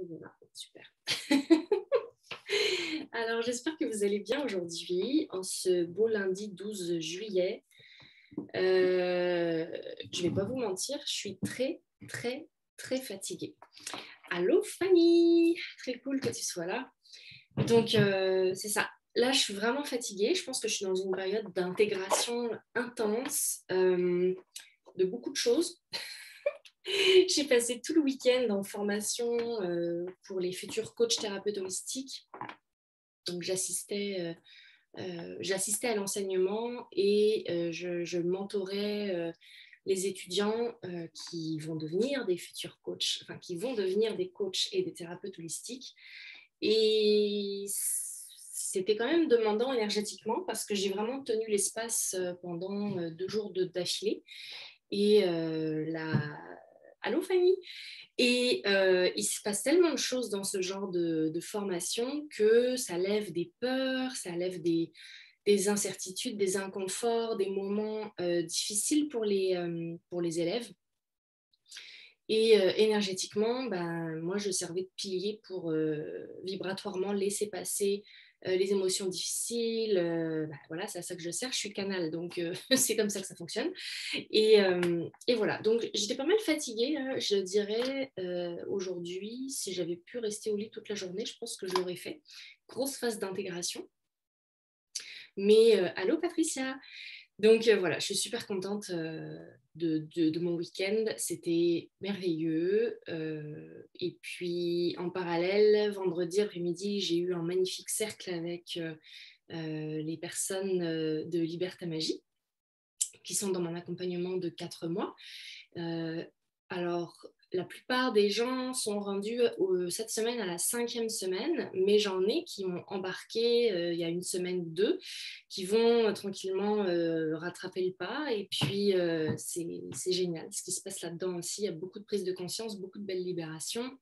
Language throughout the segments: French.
Voilà, super. Alors, j'espère que vous allez bien aujourd'hui, en ce beau lundi 12 juillet. Je ne vais pas vous mentir, je suis très, très, très fatiguée. Allô Fanny, très cool que tu sois là. Donc, c'est ça. Là, je suis vraiment fatiguée. Je pense que je suis dans une période d'intégration intense de beaucoup de choses. J'ai passé tout le week-end en formation pour les futurs coachs thérapeutes holistiques. Donc, j'assistais à l'enseignement et je mentorais les étudiants qui vont devenir des futurs coachs, enfin qui vont devenir des coachs et des thérapeutes holistiques. Et c'était quand même demandant énergétiquement parce que j'ai vraiment tenu l'espace pendant 2 jours d'affilée. Et allô Fanny. Et il se passe tellement de choses dans ce genre de formation que ça lève des peurs, ça lève des incertitudes, des inconforts, des moments difficiles pour les élèves. Et énergétiquement, moi, je servais de pilier pour vibratoirement laisser passer les émotions difficiles. Voilà, c'est à ça que je sers. Je suis canal, donc c'est comme ça que ça fonctionne. Et voilà, donc j'étais pas mal fatiguée, hein, je dirais, aujourd'hui. Si j'avais pu rester au lit toute la journée, je pense que je l'aurais fait. Grosse phase d'intégration. Mais allô Patricia. Donc voilà, je suis super contente de mon week-end, c'était merveilleux. Et puis en parallèle, vendredi après-midi, j'ai eu un magnifique cercle avec les personnes de Liberta Magie qui sont dans mon accompagnement de 4 mois. Alors, la plupart des gens sont rendus cette semaine à la 5e semaine, mais j'en ai qui ont embarqué il y a une semaine ou 2, qui vont tranquillement rattraper le pas. Et puis, c'est génial ce qui se passe là-dedans aussi. Il y a beaucoup de prise de conscience, beaucoup de belles libérations.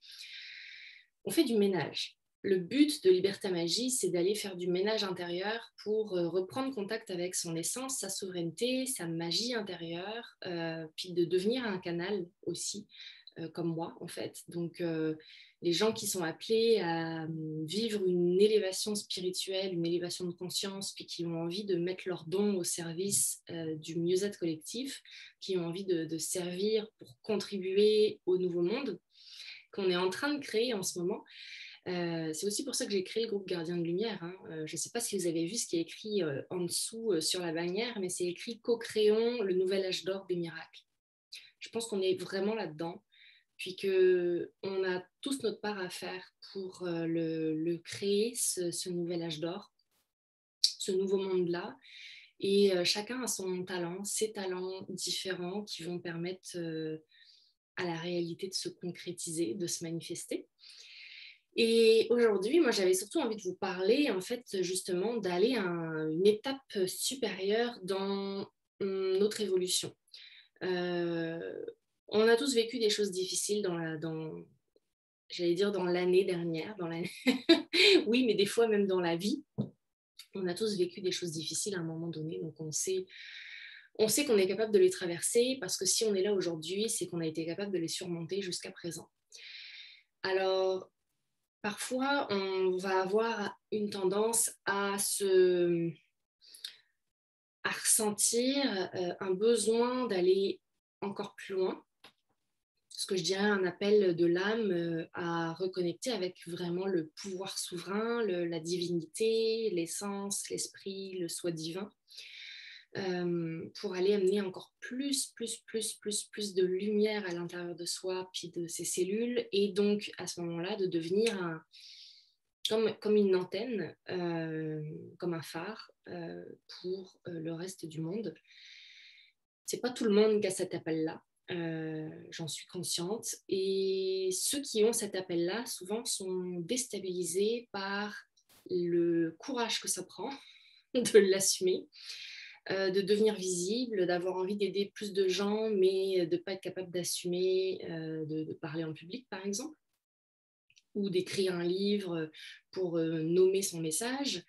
On fait du ménage. Le but de Liberta Magie, c'est d'aller faire du ménage intérieur pour reprendre contact avec son essence, sa souveraineté, sa magie intérieure, puis de devenir un canal aussi, comme moi en fait. Donc les gens qui sont appelés à vivre une élévation spirituelle, une élévation de conscience, puis qui ont envie de mettre leurs dons au service du mieux-être collectif, qui ont envie de servir pour contribuer au nouveau monde qu'on est en train de créer en ce moment. C'est aussi pour ça que j'ai créé le groupe Gardien de Lumière. Hein. Je ne sais pas si vous avez vu ce qui est écrit en dessous sur la bannière, mais c'est écrit « Co-créons le nouvel âge d'or des miracles ». Je pense qu'on est vraiment là-dedans, puis qu'on a tous notre part à faire pour le créer, ce nouvel âge d'or, ce nouveau monde-là. Et chacun a son talent, ses talents différents qui vont permettre à la réalité de se concrétiser, de se manifester. Et aujourd'hui, moi, j'avais surtout envie de vous parler, en fait, justement, d'aller à une étape supérieure dans notre évolution. On a tous vécu des choses difficiles j'allais dire, dans l'année dernière. Oui, mais des fois, même dans la vie, on a tous vécu des choses difficiles à un moment donné. Donc, on sait qu'on est capable de les traverser parce que si on est là aujourd'hui, c'est qu'on a été capable de les surmonter jusqu'à présent. Alors, parfois, on va avoir une tendance à ressentir un besoin d'aller encore plus loin, ce que je dirais un appel de l'âme à reconnecter avec vraiment le pouvoir souverain, la divinité, l'essence, l'esprit, le soi divin, pour aller amener encore plus de lumière à l'intérieur de soi, puis de ses cellules, et donc à ce moment-là de devenir comme une antenne, comme un phare pour le reste du monde. C'est pas tout le monde qui a cet appel-là, j'en suis consciente. Et ceux qui ont cet appel-là, souvent, sont déstabilisés par le courage que ça prend de l'assumer, de devenir visible, d'avoir envie d'aider plus de gens, mais de ne pas être capable d'assumer, de parler en public, par exemple, ou d'écrire un livre pour nommer son message.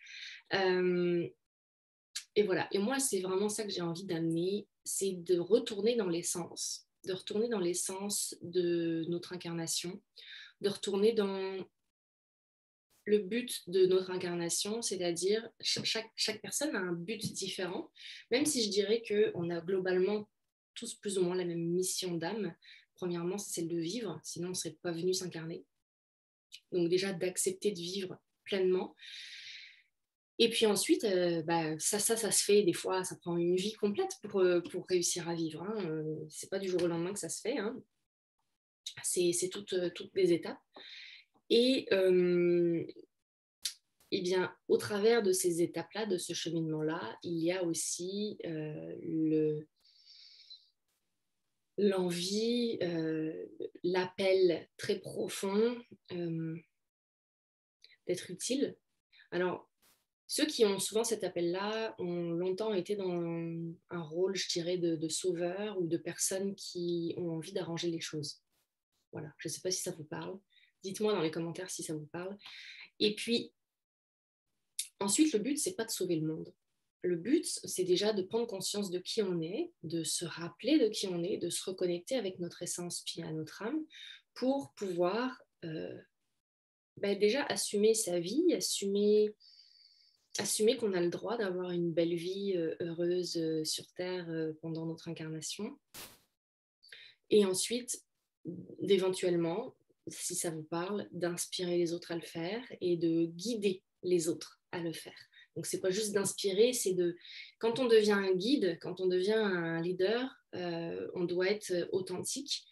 Et voilà. Et moi, c'est vraiment ça que j'ai envie d'amener, c'est de retourner dans l'essence de retourner dans l'essence de notre incarnation, de retourner dans le but de notre incarnation, c'est-à-dire chaque personne a un but différent, même si je dirais qu'on a globalement tous plus ou moins la même mission d'âme. Premièrement, c'est celle de vivre, sinon on ne serait pas venu s'incarner. Donc déjà, d'accepter de vivre pleinement. Et puis ensuite, ça se fait des fois, ça prend une vie complète pour réussir à vivre. Hein. C'est pas du jour au lendemain que ça se fait. Hein. C'est toutes des étapes. Et eh bien, au travers de ces étapes-là, de ce cheminement-là, il y a aussi l'envie, l'appel très profond d'être utile. Alors, ceux qui ont souvent cet appel-là ont longtemps été dans un rôle, je dirais, de sauveur ou de personnes qui ont envie d'arranger les choses. Voilà, je ne sais pas si ça vous parle. Dites-moi dans les commentaires si ça vous parle. Et puis, ensuite, le but, ce n'est pas de sauver le monde. Le but, c'est déjà de prendre conscience de qui on est, de se rappeler de qui on est, de se reconnecter avec notre essence puis à notre âme pour pouvoir déjà assumer sa vie, assumer qu'on a le droit d'avoir une belle vie heureuse sur Terre pendant notre incarnation. Et ensuite, d'éventuellement, si ça vous parle, d'inspirer les autres à le faire et de guider les autres à le faire. Donc, ce n'est pas juste d'inspirer, c'est de... Quand on devient un guide, quand on devient un leader, on doit être authentique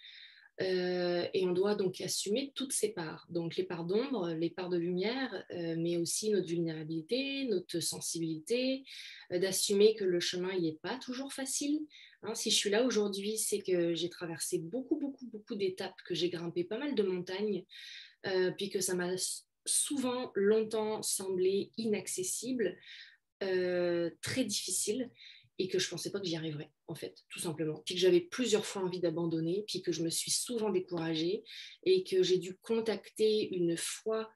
et on doit donc assumer toutes ces parts. Donc, les parts d'ombre, les parts de lumière, mais aussi notre vulnérabilité, notre sensibilité, d'assumer que le chemin n'est pas toujours facile. Hein, si je suis là aujourd'hui, c'est que j'ai traversé beaucoup d'étapes, que j'ai grimpé pas mal de montagnes, puis que ça m'a souvent longtemps semblé inaccessible, très difficile, et que je ne pensais pas que j'y arriverais, en fait, tout simplement. Puis que j'avais plusieurs fois envie d'abandonner, puis que je me suis souvent découragée, et que j'ai dû contacter une foi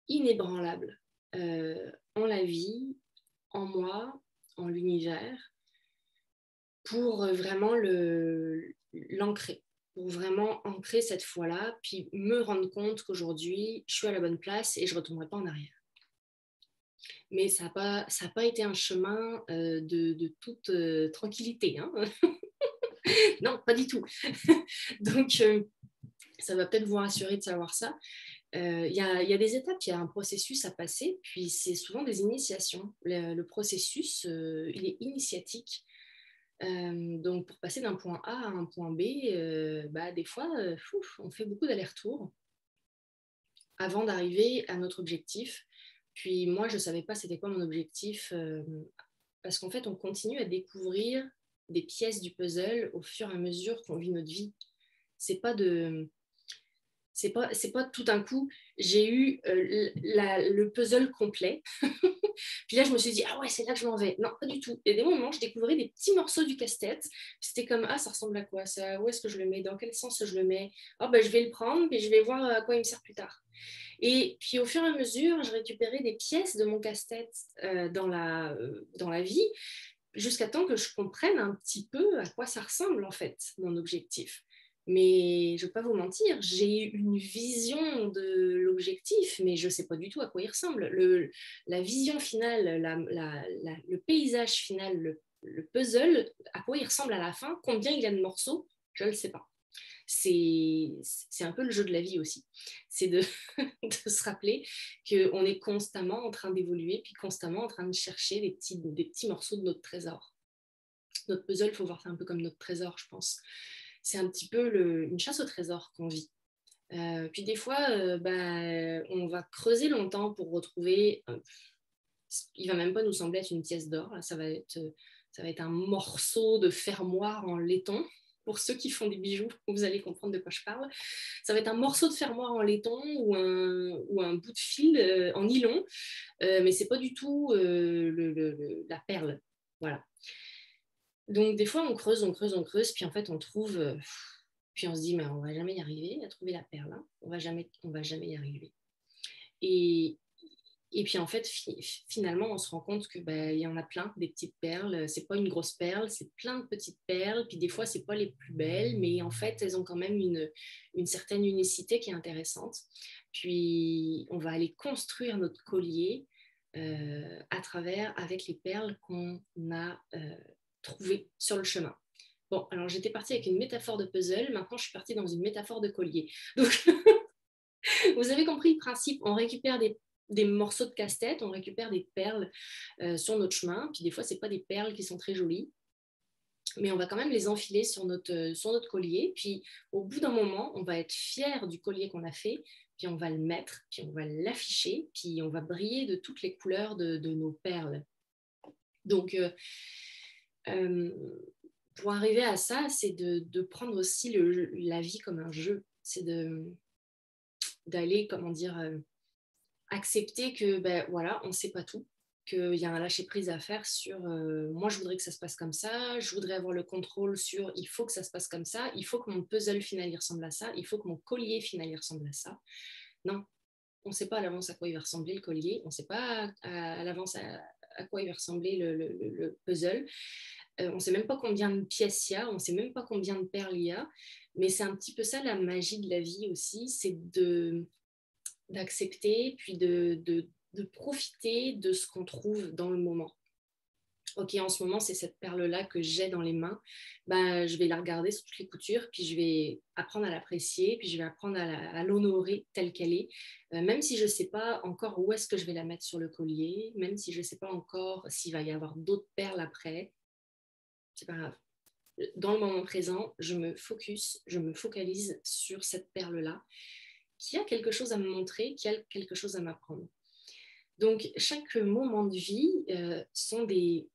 inébranlable en la vie, en moi, en l'univers, pour vraiment l'ancrer, pour vraiment ancrer cette foi-là, puis me rendre compte qu'aujourd'hui, je suis à la bonne place et je ne retournerai pas en arrière. Mais ça n'a pas été un chemin de toute tranquillité. Hein. Non, pas du tout. Donc, ça va peut-être vous rassurer de savoir ça. Il y a des étapes, il y a un processus à passer, puis c'est souvent des initiations. Le processus, il est initiatique. Donc, pour passer d'un point A à un point B, des fois, on fait beaucoup d'allers-retours avant d'arriver à notre objectif. Puis moi, je ne savais pas c'était quoi mon objectif, parce qu'en fait, on continue à découvrir des pièces du puzzle au fur et à mesure qu'on vit notre vie. C'est pas tout d'un coup, j'ai eu le puzzle complet. Puis là, je me suis dit, ah ouais, c'est là que je m'en vais. Non, pas du tout. Et des moments, je découvrais des petits morceaux du casse-tête. C'était comme, ah, ça ressemble à quoi ça? Où est-ce que je le mets? Dans quel sens je le mets? Oh, je vais le prendre, puis je vais voir à quoi il me sert plus tard. Et puis au fur et à mesure, je récupérais des pièces de mon casse-tête dans la vie, jusqu'à temps que je comprenne un petit peu à quoi ça ressemble en fait, mon objectif. Mais je ne vais pas vous mentir, j'ai une vision de l'objectif, mais je ne sais pas du tout à quoi il ressemble. La vision finale, le paysage final, le puzzle, à quoi il ressemble à la fin, combien il y a de morceaux, je ne le sais pas. C'est un peu le jeu de la vie aussi. C'est de se rappeler qu'on est constamment en train d'évoluer, puis constamment en train de chercher des petits morceaux de notre trésor. Notre puzzle, il faut voir ça un peu comme notre trésor, je pense. C'est un petit peu une chasse au trésor qu'on vit. Puis des fois, on va creuser longtemps pour retrouver... il ne va même pas nous sembler être une pièce d'or. Ça va être un morceau de fermoir en laiton. Pour ceux qui font des bijoux, vous allez comprendre de quoi je parle. Ça va être un morceau de fermoir en laiton ou un bout de fil en nylon, mais ce n'est pas du tout la perle. Voilà. Donc, des fois, on creuse, puis en fait, on trouve... puis on se dit, mais on ne va jamais y arriver à trouver la perle. Hein. On va jamais y arriver. Et Et puis en fait, finalement, on se rend compte que il y en a plein, des petites perles. C'est pas une grosse perle, c'est plein de petites perles. Puis des fois, c'est pas les plus belles, mais en fait, elles ont quand même une certaine unicité qui est intéressante. Puis on va aller construire notre collier avec les perles qu'on a trouvées sur le chemin. Bon, alors j'étais partie avec une métaphore de puzzle, maintenant je suis partie dans une métaphore de collier. Donc, vous avez compris le principe, on récupère des morceaux de casse-tête, on récupère des perles sur notre chemin, puis des fois, ce n'est pas des perles qui sont très jolies, mais on va quand même les enfiler sur notre collier, puis au bout d'un moment, on va être fier du collier qu'on a fait, puis on va le mettre, puis on va l'afficher, puis on va briller de toutes les couleurs de nos perles. Donc, pour arriver à ça, c'est de prendre aussi la vie comme un jeu, c'est d'aller, comment dire, accepter que, voilà, on ne sait pas tout, qu'il y a un lâcher-prise à faire sur moi, je voudrais que ça se passe comme ça, je voudrais avoir le contrôle sur il faut que ça se passe comme ça, il faut que mon puzzle final il ressemble à ça, il faut que mon collier final il ressemble à ça. Non, on ne sait pas à l'avance à quoi il va ressembler le collier, on ne sait pas à l'avance à quoi il va ressembler le puzzle. On ne sait même pas combien de pièces il y a, on ne sait même pas combien de perles il y a, mais c'est un petit peu ça la magie de la vie aussi, c'est d'accepter, puis de profiter de ce qu'on trouve dans le moment. Ok, en ce moment, c'est cette perle-là que j'ai dans les mains. Je vais la regarder sur toutes les coutures, puis je vais apprendre à l'apprécier, puis je vais apprendre à l'honorer telle qu'elle est, même si je ne sais pas encore où est-ce que je vais la mettre sur le collier, même si je ne sais pas encore s'il va y avoir d'autres perles après. C'est pas grave. Dans le moment présent, je me focalise sur cette perle-là, qui a quelque chose à me montrer, qui a quelque chose à m'apprendre. Donc, chaque moment de vie sont des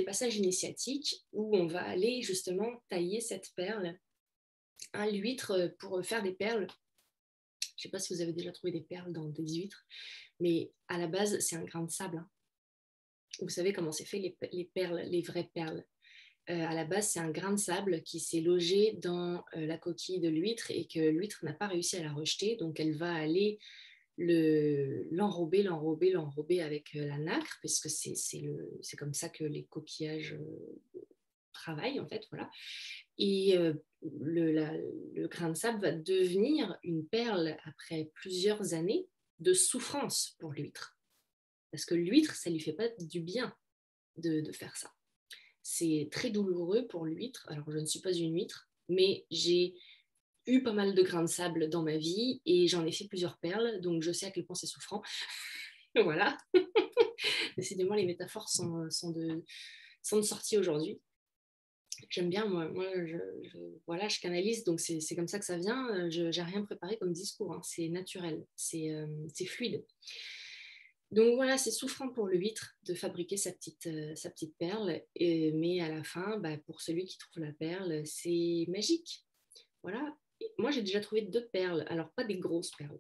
passages initiatiques où on va aller justement tailler cette perle à l'huître pour faire des perles. Je ne sais pas si vous avez déjà trouvé des perles dans des huîtres, mais à la base, c'est un grain de sable. Hein. Vous savez comment c'est fait les perles, les vraies perles. À la base, c'est un grain de sable qui s'est logé dans la coquille de l'huître et que l'huître n'a pas réussi à la rejeter. Donc, elle va aller l'enrober avec la nacre, puisque c'est comme ça que les coquillages travaillent, en fait. Voilà. Et le grain de sable va devenir une perle après plusieurs années de souffrance pour l'huître. Parce que l'huître, ça ne lui fait pas du bien de faire ça. C'est très douloureux pour l'huître. Alors, je ne suis pas une huître, mais j'ai eu pas mal de grains de sable dans ma vie et j'en ai fait plusieurs perles, donc je sais à quel point c'est souffrant. Voilà. Décidément, les métaphores sont de sortie aujourd'hui. J'aime bien, moi voilà, je canalise, donc c'est comme ça que ça vient. Je n'ai rien préparé comme discours, hein. C'est naturel, c'est fluide. Donc voilà, c'est souffrant pour l'huître de fabriquer sa petite perle, mais à la fin, pour celui qui trouve la perle, c'est magique. Voilà. Moi, j'ai déjà trouvé 2 perles, alors pas des grosses perles,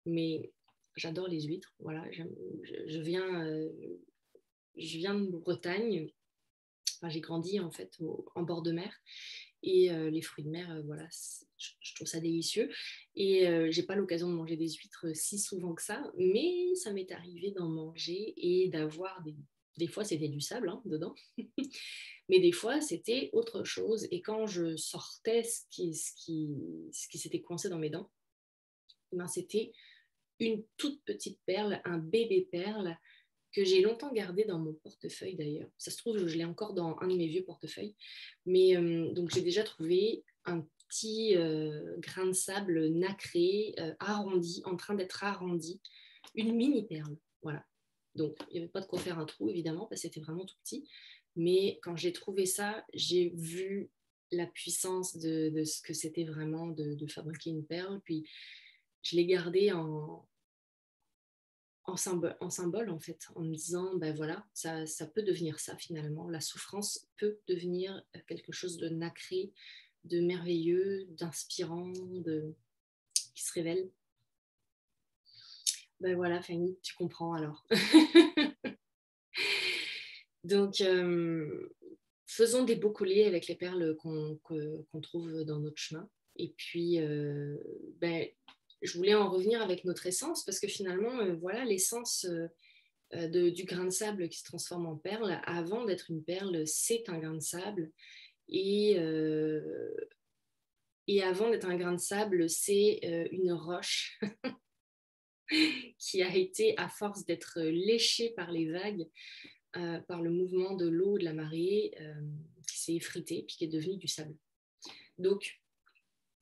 mais j'adore les huîtres. Voilà, je viens de Bretagne. Enfin, j'ai grandi en fait en bord de mer et les fruits de mer, voilà, je trouve ça délicieux. Et j'ai pas l'occasion de manger des huîtres si souvent que ça, mais ça m'est arrivé d'en manger et d'avoir des fois c'était du sable hein, dedans, mais des fois c'était autre chose. Et quand je sortais ce qui s'était coincé dans mes dents, c'était une toute petite perle, un bébé perle que j'ai longtemps gardé dans mon portefeuille d'ailleurs. Ça se trouve, je l'ai encore dans un de mes vieux portefeuilles. Mais donc j'ai déjà trouvé un petit grain de sable nacré, arrondi, en train d'être arrondi, une mini perle. Voilà. Donc il n'y avait pas de quoi faire un trou évidemment parce que c'était vraiment tout petit. Mais quand j'ai trouvé ça, j'ai vu la puissance de ce que c'était vraiment de fabriquer une perle. Puis je l'ai gardé en symbole en fait, en me disant voilà, ça peut devenir ça finalement, la souffrance peut devenir quelque chose de nacré, de merveilleux, d'inspirant, qui se révèle. Voilà Fanny, tu comprends alors. Donc faisons des beaux colliers avec les perles qu'on trouve dans notre chemin et puis je voulais en revenir avec notre essence parce que finalement, voilà, l'essence du grain de sable qui se transforme en perle, avant d'être une perle, c'est un grain de sable. Et, euh, et avant d'être un grain de sable, c'est une roche qui a été, à force d'être léchée par les vagues, par le mouvement de l'eau, de la marée, qui s'est effritée, puis qui est devenue du sable. Donc,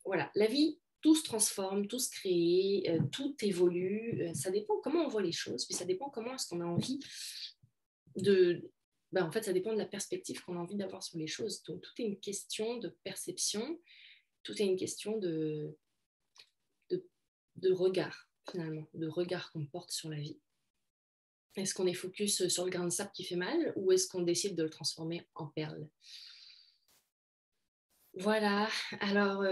voilà, la vie, tout se transforme, tout se crée, tout évolue. Ça dépend comment on voit les choses, puis ça dépend comment est-ce qu'on a envie de... Ben, en fait, ça dépend de la perspective qu'on a envie d'avoir sur les choses. Donc, tout est une question de perception, tout est une question de, de regard, finalement, de regard qu'on porte sur la vie. Est-ce qu'on est focus sur le grain de sable qui fait mal ou est-ce qu'on décide de le transformer en perle? Voilà, alors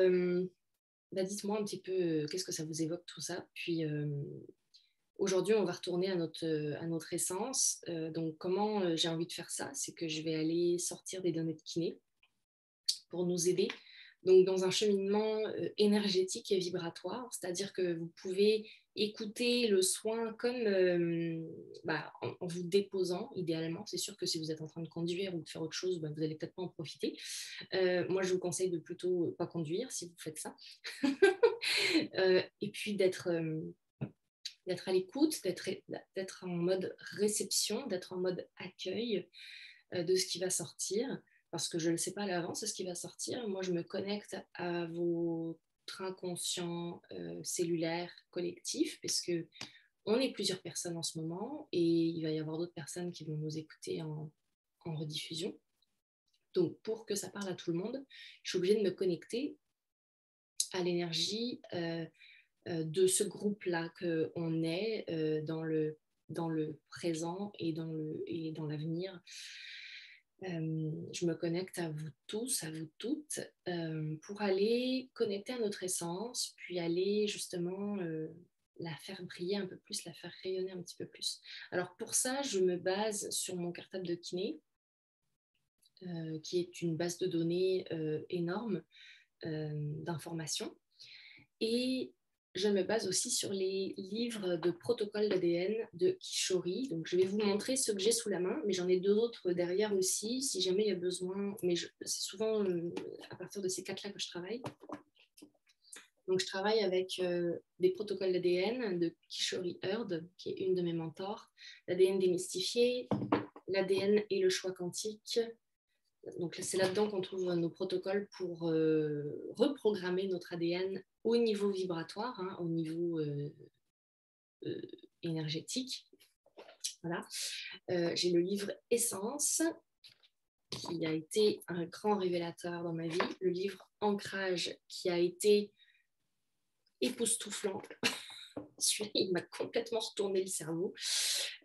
bah dites-moi un petit peu qu'est-ce que ça vous évoque tout ça. Puis aujourd'hui, on va retourner à notre essence. Donc comment j'ai envie de faire ça? C'est que je vais aller sortir des données de kiné pour nous aider. Donc, dans un cheminement énergétique et vibratoire, c'est-à-dire que vous pouvez écouter le soin comme en vous déposant, idéalement. C'est sûr que si vous êtes en train de conduire ou de faire autre chose, vous n'allez peut-être pas en profiter. Moi, je vous conseille de plutôt pas conduire si vous faites ça. Et puis d'être à l'écoute, d'être en mode réception, d'être en mode accueil de ce qui va sortir, parce que je ne le sais pas à l'avance ce qui va sortir. Moi, je me connecte à votre inconscient cellulaire collectif, parce que on est plusieurs personnes en ce moment, et il va y avoir d'autres personnes qui vont nous écouter en rediffusion. Donc, pour que ça parle à tout le monde, je suis obligée de me connecter à l'énergie de ce groupe-là qu'on est dans le présent et dans l'avenir. Je me connecte à vous tous, à vous toutes, pour aller connecter à notre essence, puis aller justement la faire briller un peu plus, la faire rayonner un petit peu plus. Alors pour ça, je me base sur mon cartable de kiné, qui est une base de données énorme d'informations. Et je me base aussi sur les livres de protocole d'ADN de Kishori. Donc, je vais vous montrer ceux que j'ai sous la main, mais j'en ai deux autres derrière aussi, si jamais il y a besoin. Mais c'est souvent à partir de ces quatre-là que je travaille. Donc, je travaille avec des protocoles d'ADN de Kishori Hurd, qui est une de mes mentors, l'ADN démystifié, l'ADN et le choix quantique. Donc, c'est là-dedans qu'on trouve nos protocoles pour reprogrammer notre ADN au niveau vibratoire, hein, au niveau énergétique. Voilà. J'ai le livre Essence, qui a été un grand révélateur dans ma vie. Le livre Ancrage, qui a été époustouflant. Celui-là, il m'a complètement retourné le cerveau.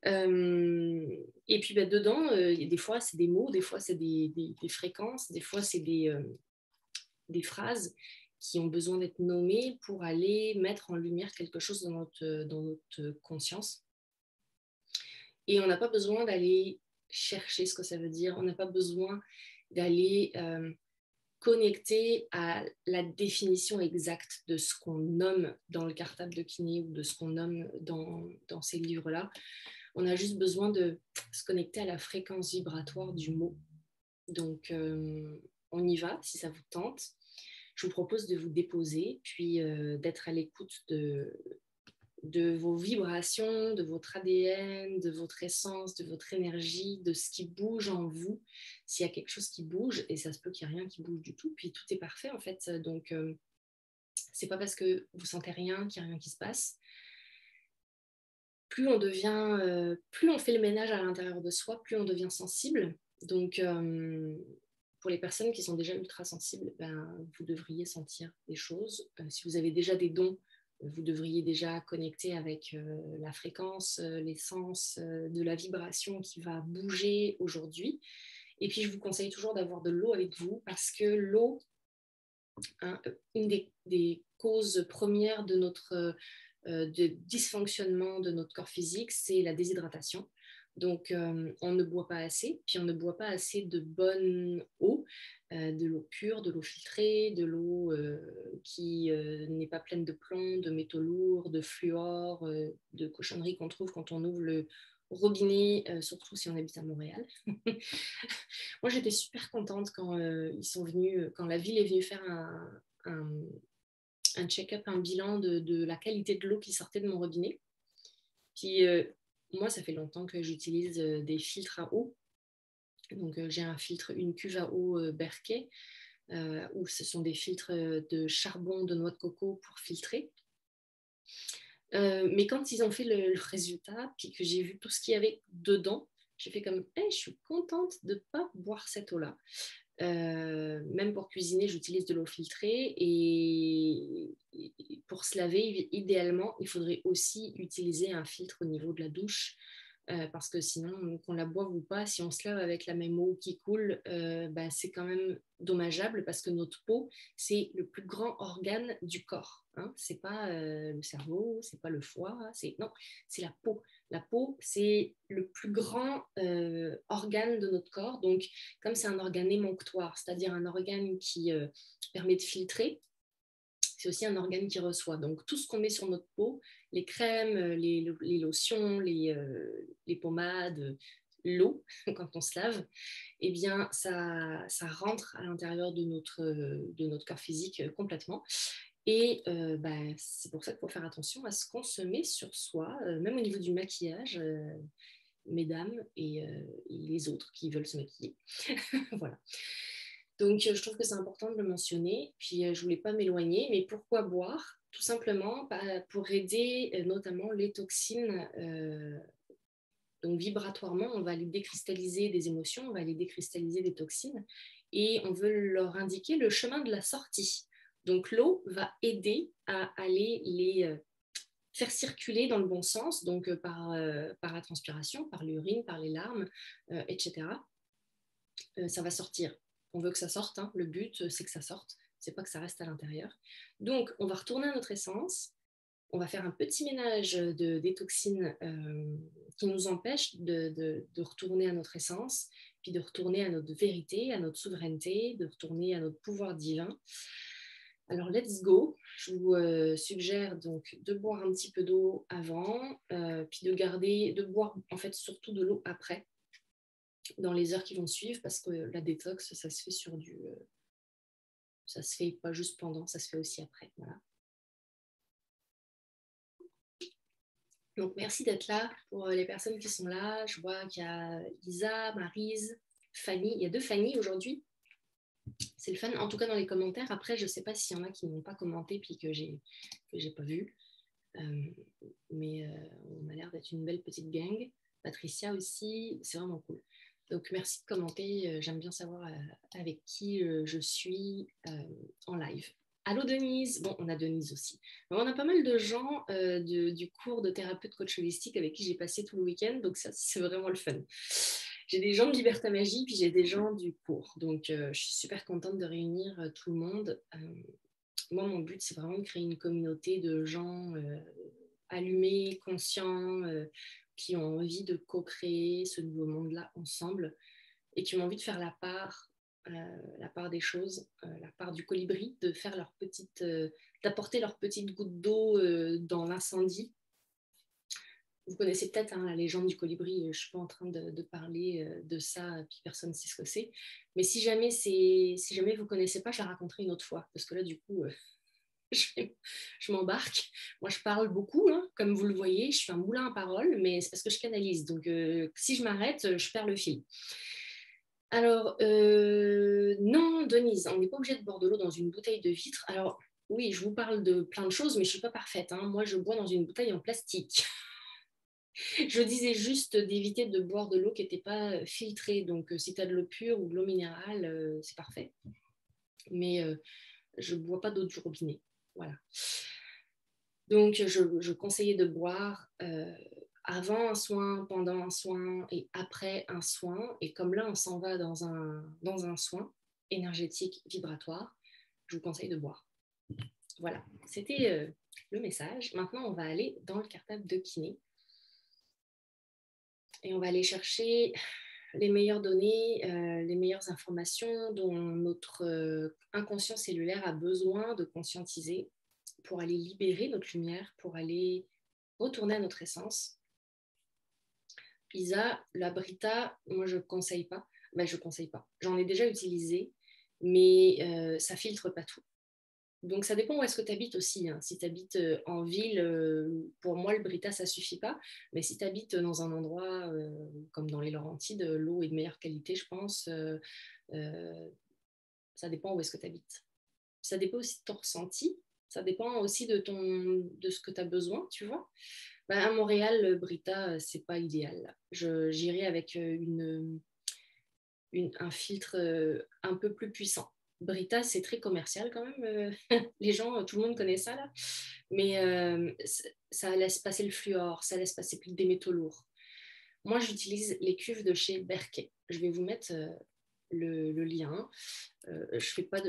Et puis dedans, des fois, c'est des mots, des fois, c'est des fréquences, des fois, c'est des phrases qui ont besoin d'être nommées pour aller mettre en lumière quelque chose dans notre conscience. Et on n'a pas besoin d'aller chercher ce que ça veut dire, on n'a pas besoin d'aller connecter à la définition exacte de ce qu'on nomme dans le cartable de kiné ou de ce qu'on nomme dans ces livres-là. On a juste besoin de se connecter à la fréquence vibratoire du mot. Donc, on y va, si ça vous tente. Je vous propose de vous déposer, puis d'être à l'écoute de vos vibrations, de votre ADN, de votre essence, de votre énergie, de ce qui bouge en vous. S'il y a quelque chose qui bouge, et ça se peut qu'il n'y ait rien qui bouge du tout, puis tout est parfait en fait. Donc, c'est pas parce que vous sentez rien qu'il n'y a rien qui se passe. Plus on fait le ménage à l'intérieur de soi, plus on devient sensible. Donc, pour les personnes qui sont déjà ultra sensibles, vous devriez sentir des choses. Si vous avez déjà des dons, vous devriez déjà connecter avec la fréquence, l'essence de la vibration qui va bouger aujourd'hui. Et puis, je vous conseille toujours d'avoir de l'eau avec vous parce que l'eau, hein, une des causes premières de dysfonctionnement de notre corps physique, c'est la déshydratation. Donc, on ne boit pas assez, puis on ne boit pas assez de bonne eau, de l'eau pure, de l'eau filtrée, de l'eau qui n'est pas pleine de plomb, de métaux lourds, de fluor, de cochonneries qu'on trouve quand on ouvre le robinet, surtout si on habite à Montréal. Moi, j'étais super contente quand ils sont venus, quand la ville est venue faire un check-up, un bilan de la qualité de l'eau qui sortait de mon robinet. Puis moi, ça fait longtemps que j'utilise des filtres à eau. Donc, j'ai un filtre, une cuve à eau Berkey, où ce sont des filtres de charbon de noix de coco pour filtrer. Mais quand ils ont fait le résultat, puis que j'ai vu tout ce qu'il y avait dedans, j'ai fait comme, hey, je suis contente de ne pas boire cette eau-là. Même pour cuisiner, j'utilise de l'eau filtrée et pour se laver, idéalement, il faudrait aussi utiliser un filtre au niveau de la douche parce que sinon, qu'on la boive ou pas, si on se lave avec la même eau qui coule, c'est quand même dommageable parce que notre peau, c'est le plus grand organe du corps. Hein. C'est pas le cerveau, c'est pas le foie, non, c'est la peau. La peau, c'est le plus grand organe de notre corps. Donc, comme c'est un organe émonctoire, c'est-à-dire un organe qui permet de filtrer, c'est aussi un organe qui reçoit. Donc, tout ce qu'on met sur notre peau, les crèmes, les lotions, les pommades, l'eau, quand on se lave, eh bien, ça rentre à l'intérieur de notre corps physique complètement. Et c'est pour ça qu'il faut faire attention à ce qu'on se met sur soi, même au niveau du maquillage, mesdames et les autres qui veulent se maquiller. Voilà. Donc, je trouve que c'est important de le mentionner. Puis, je ne voulais pas m'éloigner. Mais pourquoi boire? Tout simplement pour aider notamment les toxines. Donc, vibratoirement, on va aller décristalliser des émotions, on va aller décristalliser des toxines. Et on veut leur indiquer le chemin de la sortie. Donc, l'eau va aider à aller les faire circuler dans le bon sens, donc par la transpiration, par l'urine, par les larmes, etc. Ça va sortir. On veut que ça sorte, hein. Le but, c'est que ça sorte, c'est pas que ça reste à l'intérieur. Donc, on va retourner à notre essence, on va faire un petit ménage des toxines qui nous empêchent de retourner à notre essence, puis de retourner à notre vérité, à notre souveraineté, de retourner à notre pouvoir divin. Alors, let's go. Je vous suggère donc de boire un petit peu d'eau avant, puis de boire en fait surtout de l'eau après, dans les heures qui vont suivre, parce que la détox, ça se fait ça se fait pas juste pendant, ça se fait aussi après. Voilà. Donc, merci d'être là pour les personnes qui sont là. Je vois qu'il y a Isa, Maryse, Fanny. Il y a 2 Fanny aujourd'hui. C'est le fun, en tout cas dans les commentaires. Après, je ne sais pas s'il y en a qui n'ont pas commenté puis que j'ai pas vu. Mais on a l'air d'être une belle petite gang. Patricia aussi, c'est vraiment cool. Donc, merci de commenter. J'aime bien savoir avec qui je suis en live. Allô Denise. Bon, on a Denise aussi. Mais on a pas mal de gens du cours de thérapeute coach holistique avec qui j'ai passé tout le week-end. Donc, ça, c'est vraiment le fun. J'ai des gens de Liberta Magie, puis j'ai des gens du cours. Donc, je suis super contente de réunir tout le monde. Moi, mon but, c'est vraiment de créer une communauté de gens allumés, conscients, qui ont envie de co-créer ce nouveau monde-là ensemble et qui ont envie de faire la part des choses, la part du colibri, de faire d'apporter leur petite goutte d'eau dans l'incendie. Vous connaissez peut-être la légende du colibri, je ne suis pas en train de parler de ça, puis personne ne sait ce que c'est. Mais si jamais vous ne connaissez pas, je la raconterai une autre fois, parce que là, du coup, je m'embarque. Moi, je parle beaucoup, hein, comme vous le voyez, je suis un moulin à paroles, mais c'est parce que je canalise. Donc, si je m'arrête, je perds le fil. Alors, non, Denise, on n'est pas obligé de boire de l'eau dans une bouteille de vitre. Alors, oui, je vous parle de plein de choses, mais je ne suis pas parfaite. Hein. Moi, je bois dans une bouteille en plastique. Je disais juste d'éviter de boire de l'eau qui n'était pas filtrée. Donc, si tu as de l'eau pure ou de l'eau minérale, c'est parfait. Mais je ne bois pas d'eau du robinet. Voilà. Donc, je conseillais de boire avant un soin, pendant un soin et après un soin. Et comme là, on s'en va dans un soin énergétique, vibratoire, je vous conseille de boire. Voilà, c'était le message. Maintenant, on va aller dans le cartable de kiné. Et on va aller chercher les meilleures données, les meilleures informations dont notre inconscient cellulaire a besoin de conscientiser pour aller libérer notre lumière, pour aller retourner à notre essence. Isa, la Brita, moi je ne conseille pas. Ben, je ne conseille pas. J'en ai déjà utilisé, mais ça ne filtre pas tout. Donc ça dépend où est-ce que tu habites aussi. Hein. Si tu habites en ville, pour moi le Brita ça suffit pas. Mais si tu habites dans un endroit comme dans les Laurentides, l'eau est de meilleure qualité, je pense. Ça dépend où est-ce que tu habites. Ça dépend aussi de ton ressenti. Ça dépend aussi de ce que tu as besoin, tu vois. Ben, à Montréal, le Brita, c'est pas idéal. J'irai avec un filtre un peu plus puissant. Brita, c'est très commercial quand même. Les gens, tout le monde connaît ça là. Mais ça laisse passer le fluor, ça laisse passer plus des métaux lourds. Moi, j'utilise les cuves de chez Berkey. Je vais vous mettre le lien. Je suis pas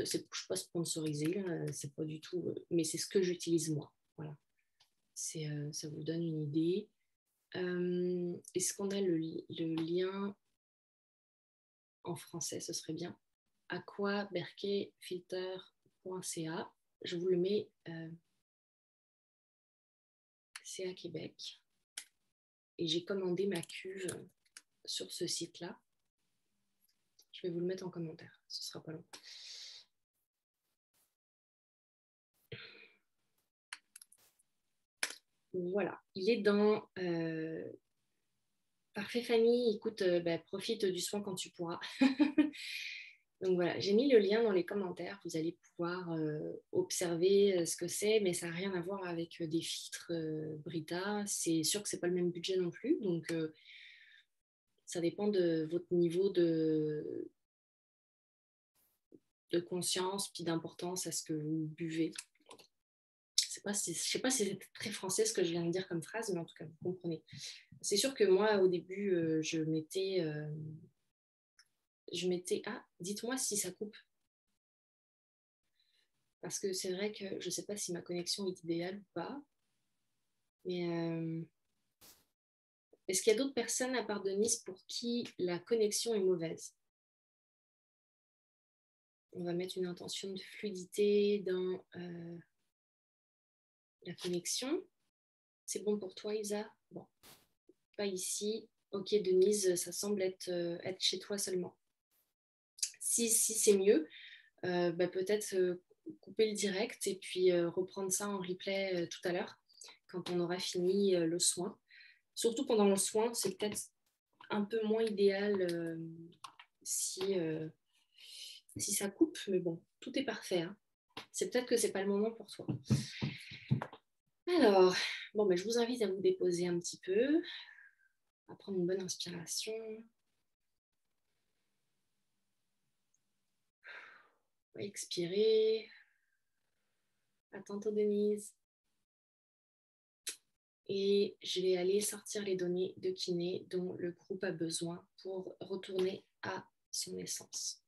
sponsorisée, c'est pas du tout, mais c'est ce que j'utilise moi. Voilà. Ça vous donne une idée. Est-ce qu'on a le lien en français? Ce serait bien. aquaberkeyfilter.ca. Je vous le mets. C'est à Québec. Et j'ai commandé ma cuve sur ce site-là. Je vais vous le mettre en commentaire. Ce sera pas long. Voilà. Il est dans... Parfait, Fanny. Écoute, profite du soin quand tu pourras. Donc voilà, j'ai mis le lien dans les commentaires. Vous allez pouvoir observer ce que c'est, mais ça n'a rien à voir avec des filtres Brita. C'est sûr que ce n'est pas le même budget non plus. Donc ça dépend de votre niveau de conscience puis d'importance à ce que vous buvez. Je ne sais pas si c'est très français ce que je viens de dire comme phrase, mais en tout cas, vous comprenez. C'est sûr que moi, au début, je mettais... Ah, dites-moi si ça coupe. Parce que c'est vrai que je ne sais pas si ma connexion est idéale ou pas. Mais est-ce qu'il y a d'autres personnes à part Denise pour qui la connexion est mauvaise? On va mettre une intention de fluidité dans la connexion. C'est bon pour toi, Isa? Bon, pas ici. Ok, Denise, ça semble être chez toi seulement. Si c'est mieux, peut-être couper le direct et puis reprendre ça en replay tout à l'heure quand on aura fini le soin. Surtout pendant le soin, c'est peut-être un peu moins idéal si ça coupe, mais bon, tout est parfait. Hein. C'est peut-être que c'est pas le moment pour toi. Alors, bon, je vous invite à vous déposer un petit peu, à prendre une bonne inspiration. Expirer. À tantôt, Denise. Et je vais aller sortir les données de kiné dont le groupe a besoin pour retourner à son essence.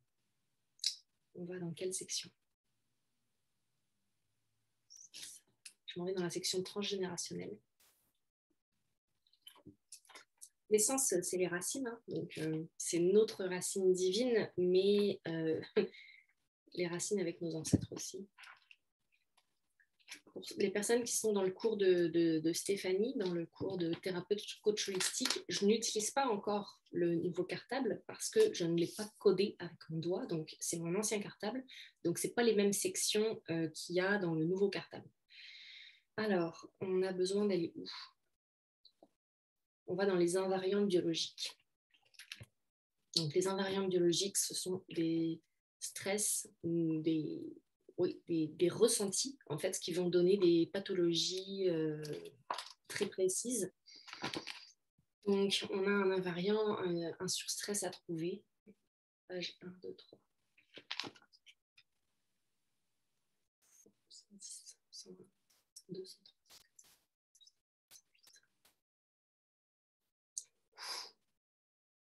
On va dans quelle section? Je m'en vais dans la section transgénérationnelle. L'essence, c'est les racines, hein. Donc c'est notre racine divine, mais les racines avec nos ancêtres aussi. Pour les personnes qui sont dans le cours de Stéphanie, dans le cours de thérapeute coach holistique, je n'utilise pas encore le nouveau cartable parce que je ne l'ai pas codé avec mon doigt, donc c'est mon ancien cartable, donc ce n'est pas les mêmes sections qu'il y a dans le nouveau cartable. Alors, on a besoin d'aller où? On va dans les invariants biologiques. Donc, les invariants biologiques, ce sont des stress, des ressentis, en fait, qui vont donner des pathologies très précises. Donc, on a un invariant, un surstress à trouver. Page 1, 2, 3. 110, 120, 230.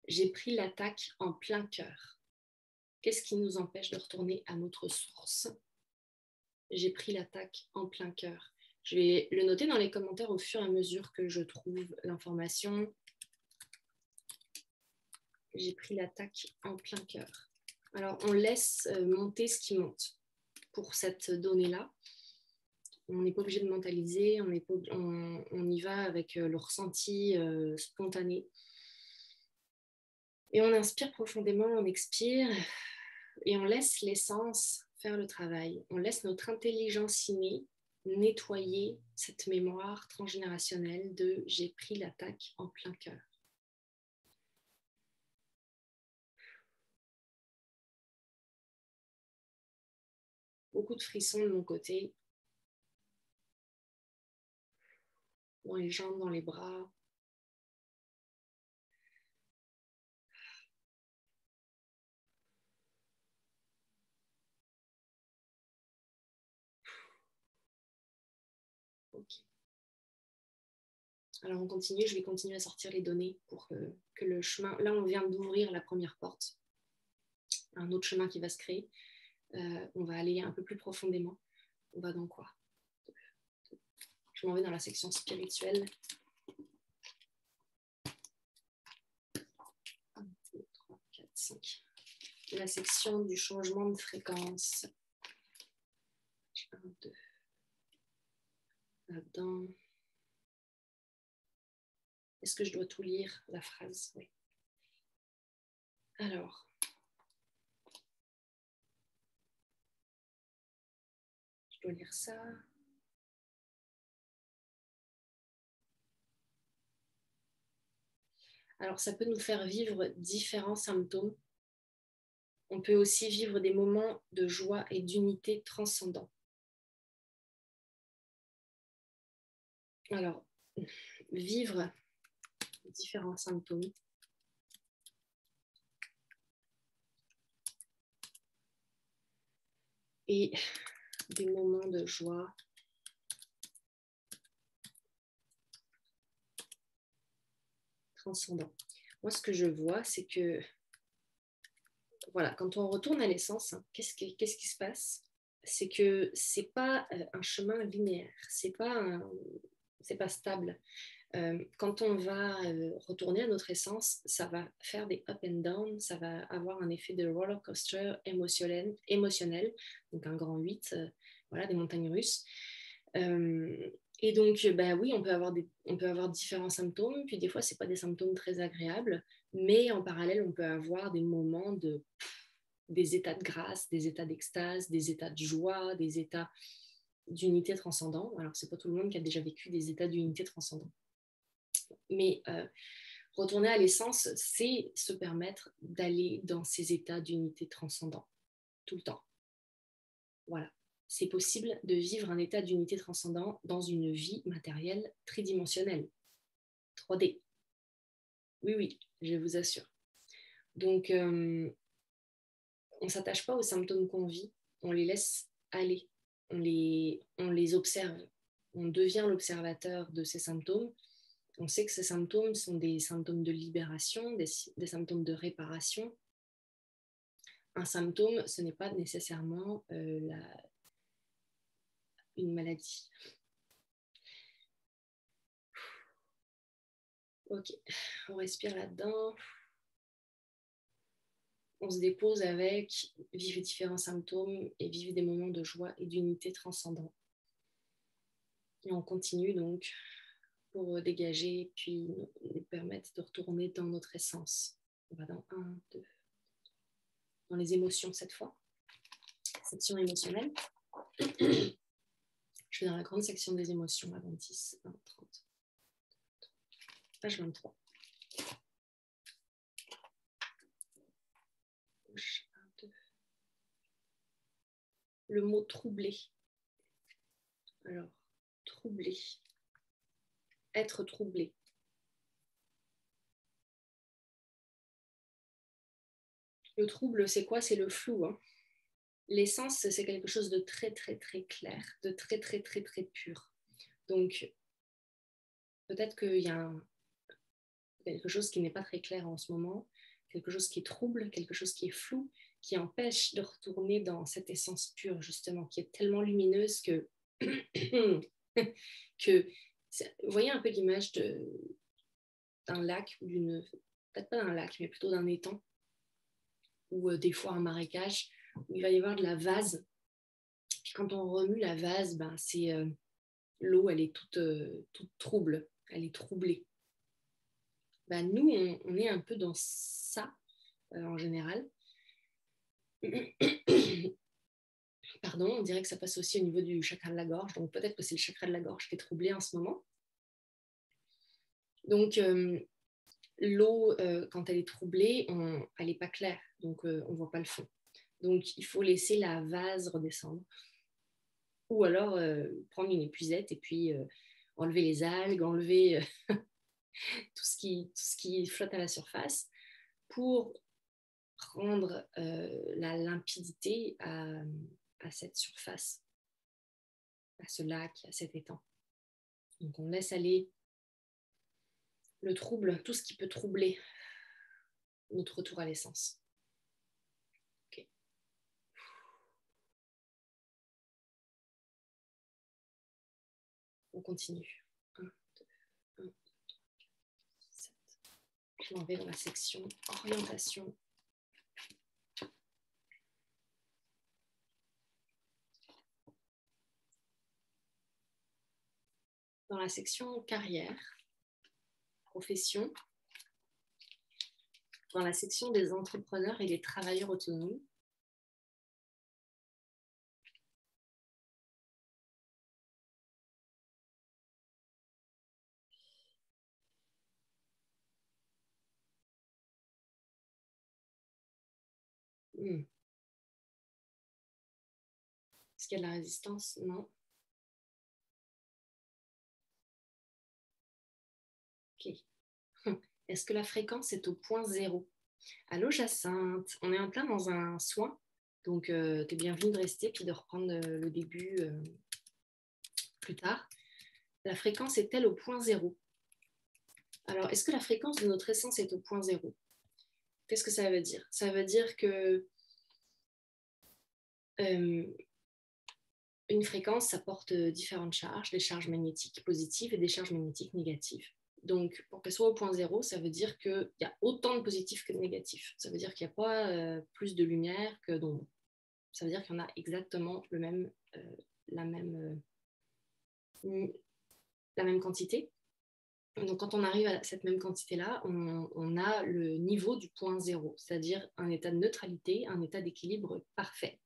J'ai pris l'attaque en plein cœur. Qu'est-ce qui nous empêche de retourner à notre source? J'ai pris l'attaque en plein cœur. Je vais le noter dans les commentaires au fur et à mesure que je trouve l'information. J'ai pris l'attaque en plein cœur. Alors, on laisse monter ce qui monte pour cette donnée-là. On n'est pas obligé de mentaliser, on y va avec le ressenti spontané. Et on inspire profondément, on expire et on laisse l'essence faire le travail. On laisse notre intelligence innée nettoyer cette mémoire transgénérationnelle de « j'ai pris l'attaque en plein cœur ». Beaucoup de frissons de mon côté, dans les jambes, dans les bras. Ok. Alors on continue, je vais continuer à sortir les données pour que le chemin... Là, on vient d'ouvrir la première porte. Un autre chemin qui va se créer. On va aller un peu plus profondément. On va dans quoi? Je m'en vais dans la section spirituelle. 1, 2, 3, 4, 5. La section du changement de fréquence. 1, 2. Là-dedans. Est-ce que je dois tout lire, la phrase? Oui. Alors. Je dois lire ça. Alors, ça peut nous faire vivre différents symptômes. On peut aussi vivre des moments de joie et d'unité transcendants. Alors, vivre différents symptômes. Et des moments de joie. Transcendants. Moi, ce que je vois, c'est que, voilà, quand on retourne à l'essence, hein, qu'est-ce qui se passe? C'est que c'est pas un chemin linéaire, c'est pas stable. Quand on va retourner à notre essence, ça va faire des up and down, ça va avoir un effet de roller coaster émotionnel, donc un grand 8, voilà, des montagnes russes. Et donc, bah oui, on peut avoir différents symptômes, puis des fois, ce n'est pas des symptômes très agréables, mais en parallèle, on peut avoir des moments des états de grâce, des états d'extase, des états de joie, des états d'unité transcendant. Alors, ce n'est pas tout le monde qui a déjà vécu des états d'unité transcendant. Mais retourner à l'essence, c'est se permettre d'aller dans ces états d'unité transcendant, tout le temps. Voilà. C'est possible de vivre un état d'unité transcendant dans une vie matérielle tridimensionnelle, 3D. Oui, oui, je vous assure. Donc, on ne s'attache pas aux symptômes qu'on vit, on les laisse aller, on les observe, on devient l'observateur de ces symptômes. On sait que ces symptômes sont des symptômes de libération, des symptômes de réparation. Un symptôme, ce n'est pas nécessairement une maladie. Ok, on respire là-dedans. On se dépose avec vivre différents symptômes et vivre des moments de joie et d'unité transcendant. Et on continue donc pour dégager puis nous permettre de retourner dans notre essence. On va dans 1, 2, dans les émotions cette fois. Section émotionnelle. Je vais dans la grande section des émotions, avant 10, 20, 30. Page 23. Gauche, 1, 2. Le mot troublé. Alors, troublé. Être troublé. Le trouble, c'est quoi? C'est le flou. Hein. L'essence, c'est quelque chose de très, très, très clair, de très, très, très, très pur. Donc, peut-être qu'il y a quelque chose qui n'est pas très clair en ce moment, quelque chose qui est trouble, quelque chose qui est flou, qui empêche de retourner dans cette essence pure, justement, qui est tellement lumineuse que... que vous voyez un peu l'image d'un lac ou peut-être pas d'un lac, mais plutôt d'un étang, ou des fois un marécage, où il va y avoir de la vase. Puis quand on remue la vase, ben, l'eau, elle est toute trouble, elle est troublée. Ben, nous, on est un peu dans ça, en général. Pardon, on dirait que ça passe aussi au niveau du chakra de la gorge, donc peut-être que c'est le chakra de la gorge qui est troublé en ce moment. Donc, l'eau, quand elle est troublée, elle n'est pas claire, donc on ne voit pas le fond. Donc, il faut laisser la vase redescendre. Ou alors prendre une épuisette et puis enlever les algues, enlever tout ce qui flotte à la surface pour rendre la limpidité à cette surface, à ce lac, à cet étang. Donc, on laisse aller le trouble, tout ce qui peut troubler notre retour à l'essence. Okay. On continue. 1, 2, 1, 2, 3, 4, 7. Je m'en vais dans la section orientation. Dans la section carrière, profession, dans la section des entrepreneurs et des travailleurs autonomes. Est-ce qu'il y a de la résistance? Non. Ok. Est-ce que la fréquence est au point zéro? Allô Jacinthe, on est en plein dans un soin, donc tu es bienvenue de rester puis de reprendre le début plus tard. La fréquence est-elle au point zéro? Alors, est-ce que la fréquence de notre essence est au point zéro? Qu'est-ce que ça veut dire? Ça veut dire que une fréquence, ça porte différentes charges, des charges magnétiques positives et des charges magnétiques négatives. Donc, pour qu'elle soit au point zéro, ça veut dire qu'il y a autant de positifs que de négatifs. Ça veut dire qu'il n'y a pas plus de lumière que d'ombre. Ça veut dire qu'il y en a exactement la même quantité. Donc, quand on arrive à cette même quantité-là, on a le niveau du point zéro, c'est-à-dire un état de neutralité, un état d'équilibre parfait.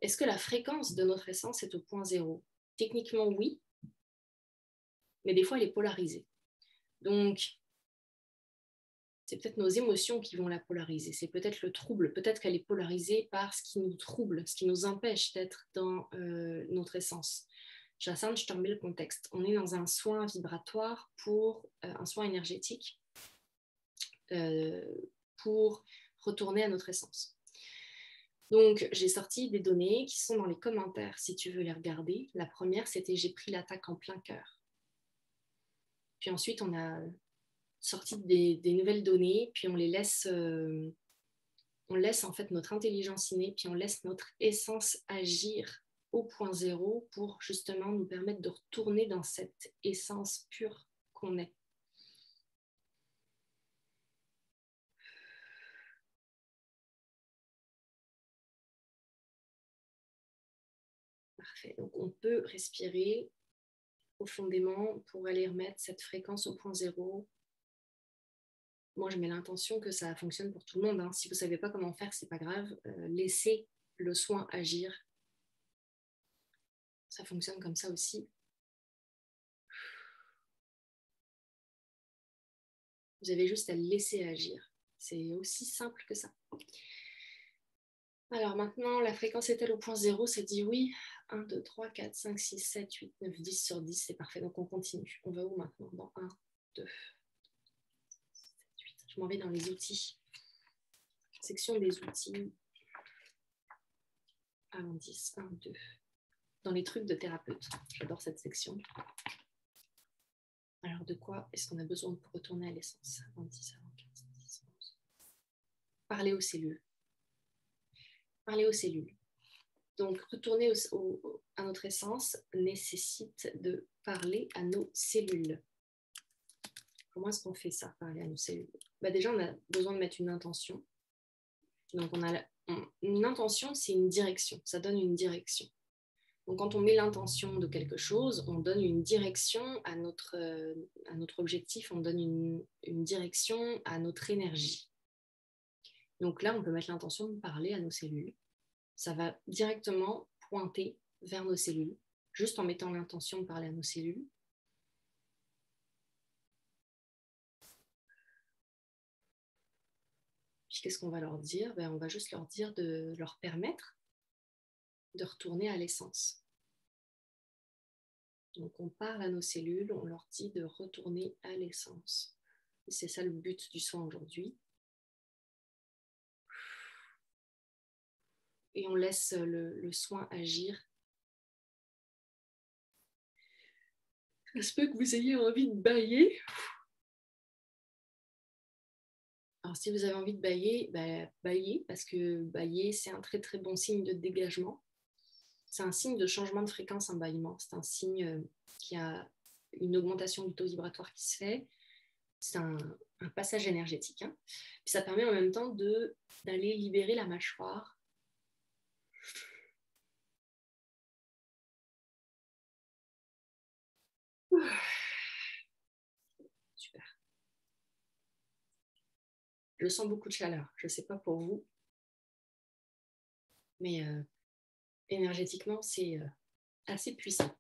Est-ce que la fréquence de notre essence est au point zéro? Techniquement, oui, mais des fois, elle est polarisée. Donc, c'est peut-être nos émotions qui vont la polariser. C'est peut-être le trouble. Peut-être qu'elle est polarisée par ce qui nous trouble, ce qui nous empêche d'être dans notre essence. Jacinthe, je te remets le contexte. On est dans un soin vibratoire pour un soin énergétique pour retourner à notre essence. Donc, j'ai sorti des données qui sont dans les commentaires, si tu veux les regarder. La première, c'était « J'ai pris l'attaque en plein cœur ». Puis ensuite, on a sorti des nouvelles données, puis on laisse en fait notre intelligence innée, puis on laisse notre essence agir au point zéro pour justement nous permettre de retourner dans cette essence pure qu'on est. Parfait. Donc, on peut respirer profondément pour aller remettre cette fréquence au point zéro. Moi, je mets l'intention que ça fonctionne pour tout le monde. Hein. Si vous ne savez pas comment faire, ce n'est pas grave. Laissez le soin agir. Ça fonctionne comme ça aussi. Vous avez juste à le laisser agir. C'est aussi simple que ça. Alors maintenant, la fréquence est-elle au point zéro? Ça dit oui. 1, 2, 3, 4, 5, 6, 7, 8, 9, 10 sur 10. C'est parfait. Donc on continue. On va où maintenant? Dans 1, 2, 7, 8. Je m'en vais dans les outils. Section des outils. 1, 10, 1, 2. Dans les trucs de thérapeute. J'adore cette section. Alors, de quoi est-ce qu'on a besoin pour retourner à l'essence? 10, 15, 10, 11. Parler aux cellules. Parler aux cellules. Donc, retourner à notre essence nécessite de parler à nos cellules. Comment est-ce qu'on fait ça, parler à nos cellules? Déjà, on a besoin de mettre une intention. Donc, une intention, c'est une direction. Ça donne une direction. Donc, quand on met l'intention de quelque chose, on donne une direction à notre objectif, on donne une direction à notre énergie. Donc là, on peut mettre l'intention de parler à nos cellules. Ça va directement pointer vers nos cellules, juste en mettant l'intention de parler à nos cellules. Puis qu'est-ce qu'on va leur dire? On va juste leur dire de leur permettre de retourner à l'essence. Donc on parle à nos cellules, on leur dit de retourner à l'essence. Et c'est ça le but du soin aujourd'hui. Et on laisse le soin agir. Ça se peut que vous ayez envie de bâiller. Alors si vous avez envie de bâiller, bâillez, parce que bâiller, c'est un très très bon signe de dégagement. C'est un signe de changement de fréquence, un bâillement. C'est un signe qui a une augmentation du taux vibratoire qui se fait. C'est un passage énergétique. Hein. Puis ça permet en même temps d'aller libérer la mâchoire. Super. Je sens beaucoup de chaleur. Je ne sais pas pour vous, mais énergétiquement, c'est assez puissant.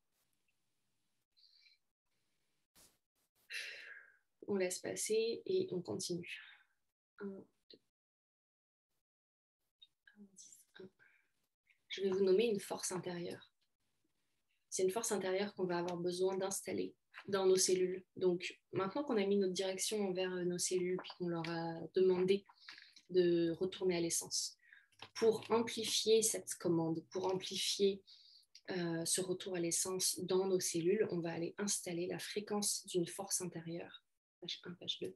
On laisse passer et on continue. 1, 2, 1, 10, 1. Je vais vous nommer une force intérieure. C'est une force intérieure qu'on va avoir besoin d'installer dans nos cellules. Donc, maintenant qu'on a mis notre direction vers nos cellules, puis qu'on leur a demandé de retourner à l'essence, pour amplifier cette commande, pour amplifier ce retour à l'essence dans nos cellules, on va aller installer la fréquence d'une force intérieure. Page 1, page 2.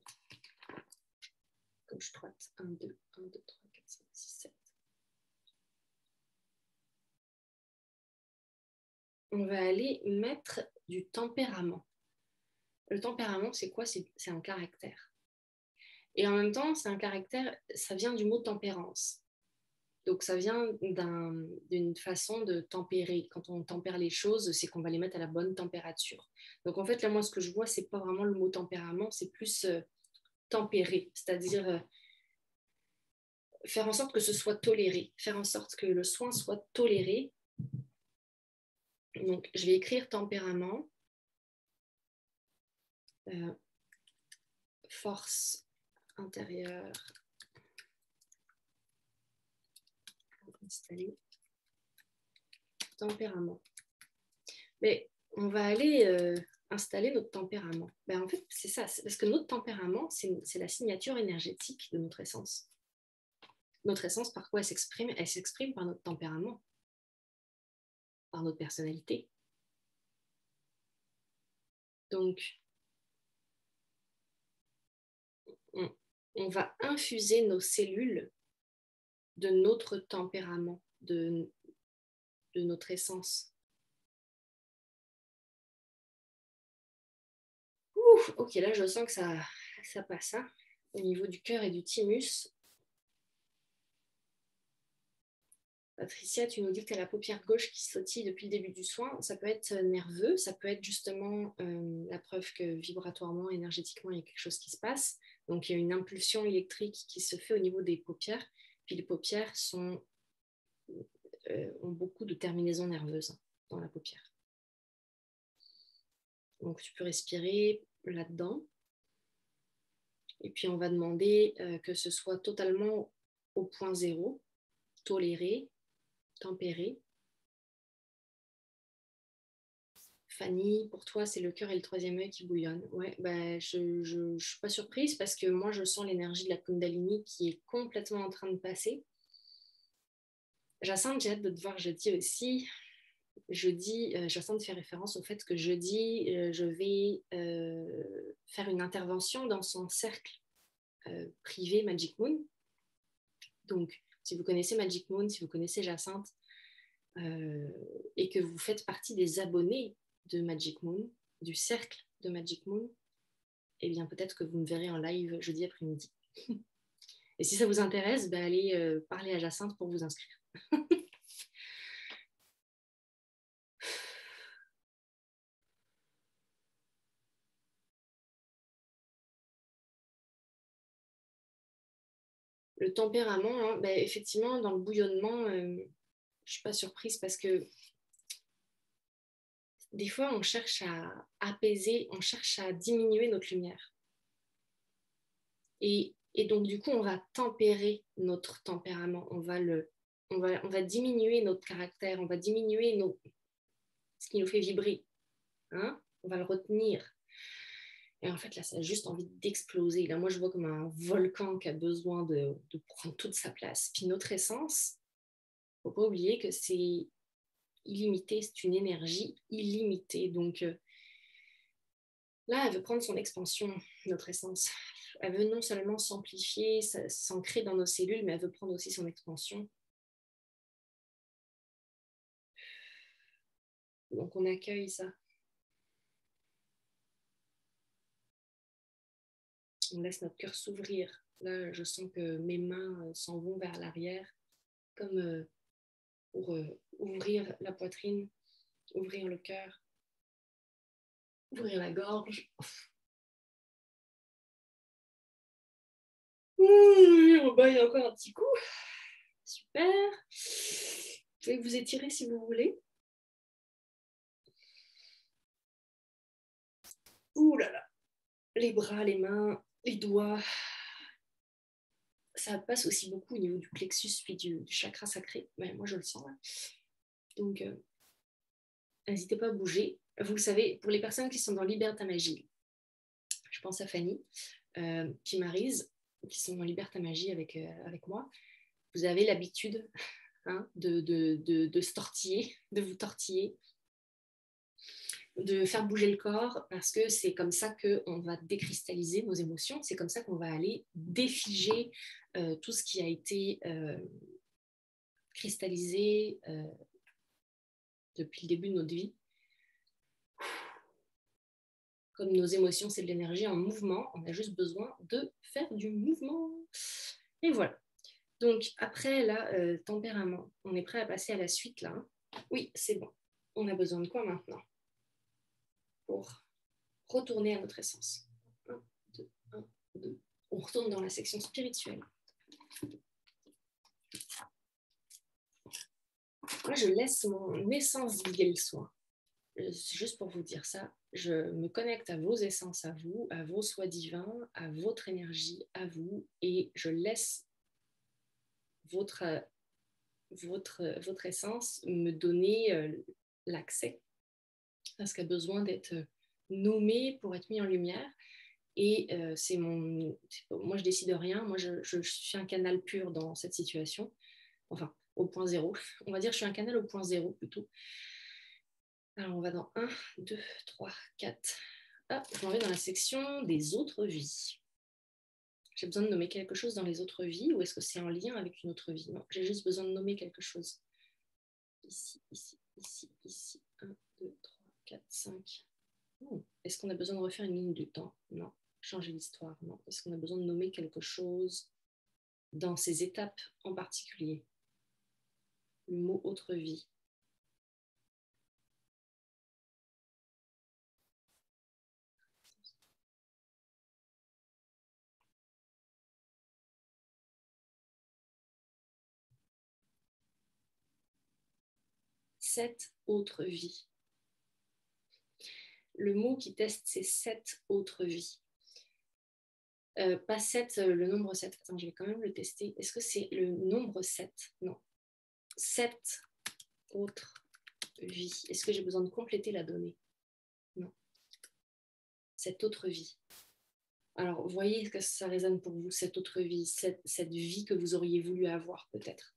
Gauche, droite, 1, 2, 1, 2, 3, 4, 5, 6, 7. On va aller mettre du tempérament. Le tempérament, c'est quoi? C'est un caractère. Et en même temps, c'est un caractère, ça vient du mot tempérance. Donc, ça vient d'une façon de tempérer. Quand on tempère les choses, c'est qu'on va les mettre à la bonne température. Donc, en fait, là, moi, ce que je vois, c'est pas vraiment le mot tempérament, c'est plus tempérer, c'est-à-dire faire en sorte que ce soit toléré, faire en sorte que le soin soit toléré. Donc, je vais écrire tempérament, force intérieure, installer, tempérament. Mais on va aller installer notre tempérament. En fait, c'est ça, parce que notre tempérament, c'est la signature énergétique de notre essence. Notre essence, par quoi elle s'exprime? Elle s'exprime par notre tempérament, par notre personnalité. Donc, on va infuser nos cellules de notre tempérament, de notre essence. Ouf, ok, là, je sens que ça passe. Hein, au niveau du cœur et du thymus. Patricia, tu nous dis que tu as la paupière gauche qui sautille depuis le début du soin. Ça peut être nerveux, ça peut être justement la preuve que vibratoirement, énergétiquement, il y a quelque chose qui se passe. Donc, il y a une impulsion électrique qui se fait au niveau des paupières. Puis les paupières ont beaucoup de terminaisons nerveuses dans la paupière. Donc, tu peux respirer là-dedans. Et puis, on va demander que ce soit totalement au point zéro, toléré, tempéré. Fanny, pour toi, c'est le cœur et le troisième œil qui bouillonnent. Ouais, je ne suis pas surprise parce que moi, je sens l'énergie de la Kundalini qui est complètement en train de passer. Jacinthe, j'ai hâte de te voir jeudi aussi. Jeudi, Jacinthe fait référence au fait que jeudi, je vais faire une intervention dans son cercle privé Magic Moon. Donc, si vous connaissez Magic Moon, si vous connaissez Jacinthe, et que vous faites partie des abonnés de Magic Moon, du cercle de Magic Moon, eh bien peut-être que vous me verrez en live jeudi après-midi. Et si ça vous intéresse, allez parler à Jacinthe pour vous inscrire. Le tempérament, hein, effectivement, dans le bouillonnement, je ne suis pas surprise parce que des fois, on cherche à apaiser, on cherche à diminuer notre lumière. Et donc, du coup, on va tempérer notre tempérament. On va diminuer notre caractère, on va diminuer ce qui nous fait vibrer. Hein, on va le retenir. Et en fait, là, ça a juste envie d'exploser. Là, moi, je vois comme un volcan qui a besoin de prendre toute sa place. Puis notre essence, il ne faut pas oublier que c'est illimité, c'est une énergie illimitée. Donc là, elle veut prendre son expansion, notre essence. Elle veut non seulement s'amplifier, s'ancrer dans nos cellules, mais elle veut prendre aussi son expansion. Donc on accueille ça. On laisse notre cœur s'ouvrir. Là, je sens que mes mains s'en vont vers l'arrière, comme pour ouvrir la poitrine, ouvrir le cœur, ouvrir la gorge. On baille encore un petit coup. Super. Vous pouvez vous étirer si vous voulez. Ouh là là. Les bras, les mains, les doigts. Ça passe aussi beaucoup au niveau du plexus puis du chakra sacré. Moi, je le sens là. Donc, n'hésitez pas à bouger. Vous le savez, pour les personnes qui sont dans Liberta Magie, je pense à Fanny, puis Maryse, qui sont dans Liberta Magie avec moi, vous avez l'habitude de se tortiller, de vous tortiller, de faire bouger le corps, parce que c'est comme ça qu'on va décristalliser nos émotions, c'est comme ça qu'on va aller défiger tout ce qui a été cristallisé depuis le début de notre vie. Comme nos émotions, c'est de l'énergie en mouvement, on a juste besoin de faire du mouvement. Et voilà. Donc, après, là, tempérament, on est prêt à passer à la suite, là. Oui, c'est bon. On a besoin de quoi maintenant pour retourner à notre essence? 1, 2, 1, 2. On retourne dans la section spirituelle. Moi, je laisse mon essence guider le soin. C'est juste pour vous dire ça. Je me connecte à vos essences, à vous, à vos soins divins, à votre énergie, à vous, et je laisse votre essence me donner l'accès à ce qui a besoin d'être nommé pour être mis en lumière. Et moi, je décide de rien. Moi, je suis un canal pur dans cette situation. Enfin, au point zéro. On va dire que je suis un canal au point zéro plutôt. Alors, on va dans 1, 2, 3, 4. Hop, je m'en vais dans la section des autres vies. J'ai besoin de nommer quelque chose dans les autres vies ou est-ce que c'est en lien avec une autre vie? Non, j'ai juste besoin de nommer quelque chose. Ici, ici, ici, ici. 1, 2, 3, 4, 5. Est-ce qu'on a besoin de refaire une ligne du temps? Non. Changer l'histoire? Non. Est-ce qu'on a besoin de nommer quelque chose dans ces étapes en particulier? Le mot autre vie. Cette autre vie. Le mot qui teste, c'est cette autre vie. Pas 7, le nombre 7. Attends, je vais quand même le tester. Est-ce que c'est le nombre 7? Non. 7 autres vies. Est-ce que j'ai besoin de compléter la donnée? Non. Cette autre vie. Alors, vous voyez que ça résonne pour vous, cette autre vie, cette vie que vous auriez voulu avoir peut-être.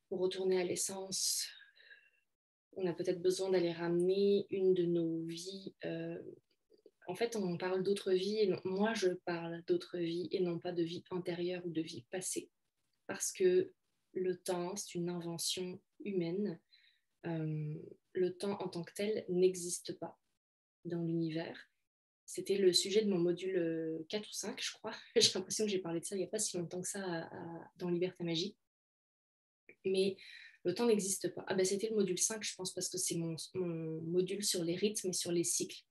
Pour retourner à l'essence, on a peut-être besoin d'aller ramener une de nos vies. En fait, on parle d'autres vies, et moi je parle d'autres vies et non pas de vie antérieure ou de vie passée. Parce que le temps, c'est une invention humaine. Le temps en tant que tel n'existe pas. dans l'univers. C'était le sujet de mon module 4 ou 5, je crois. J'ai l'impression que j'ai parlé de ça il n'y a pas si longtemps que ça dans Liberté Magie. Mais le temps n'existe pas. Ah ben, c'était le module 5, je pense, parce que c'est mon module sur les rythmes et sur les cycles.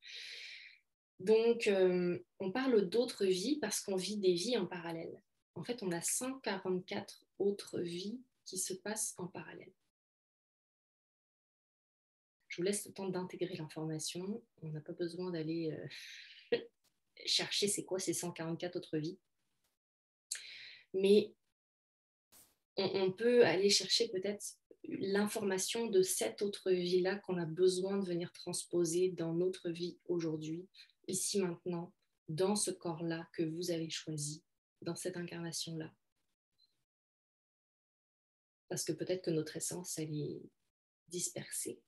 Donc, on parle d'autres vies parce qu'on vit des vies en parallèle. En fait, on a 144 autres vies qui se passent en parallèle. Je vous laisse le temps d'intégrer l'information. On n'a pas besoin d'aller chercher c'est quoi ces 144 autres vies. Mais on peut aller chercher peut-être l'information de cette autre vie-là qu'on a besoin de venir transposer dans notre vie aujourd'hui, ici maintenant, dans ce corps-là que vous avez choisi, dans cette incarnation-là. Parce que peut-être que notre essence, elle est dispersée,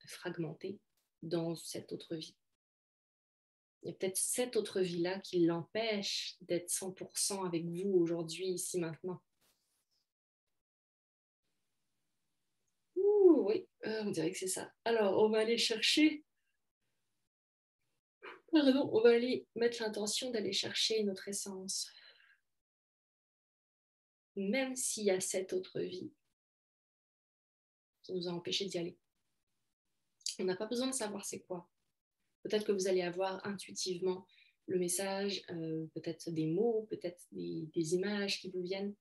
fragmentée dans cette autre vie. Il y a peut-être cette autre vie-là qui l'empêche d'être 100% avec vous aujourd'hui, ici maintenant. Ouh, oui, on dirait que c'est ça. Alors, on va aller chercher. Pardon, on va aller mettre l'intention d'aller chercher notre essence. Même s'il y a cette autre vie qui nous a empêchés d'y aller. On n'a pas besoin de savoir c'est quoi. Peut-être que vous allez avoir intuitivement le message, peut-être des mots, peut-être des images qui vous viennent.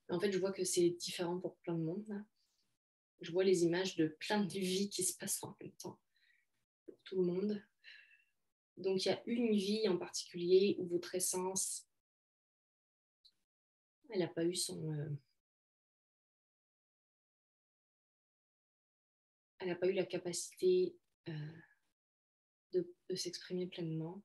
En fait, je vois que c'est différent pour plein de monde. Là. Je vois les images de plein de vies qui se passent en même temps pour tout le monde. Donc, il y a une vie en particulier où votre essence, elle n'a pas eu elle n'a pas eu la capacité de s'exprimer pleinement.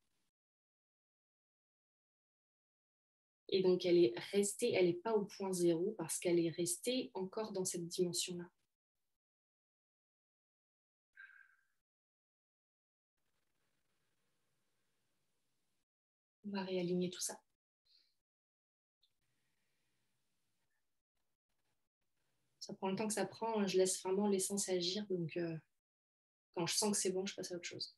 Et donc, elle est restée, elle n'est pas au point zéro parce qu'elle est restée encore dans cette dimension-là. On va réaligner tout ça. Ça prend le temps que ça prend. Je laisse vraiment l'essence agir. Donc, quand je sens que c'est bon, je passe à autre chose.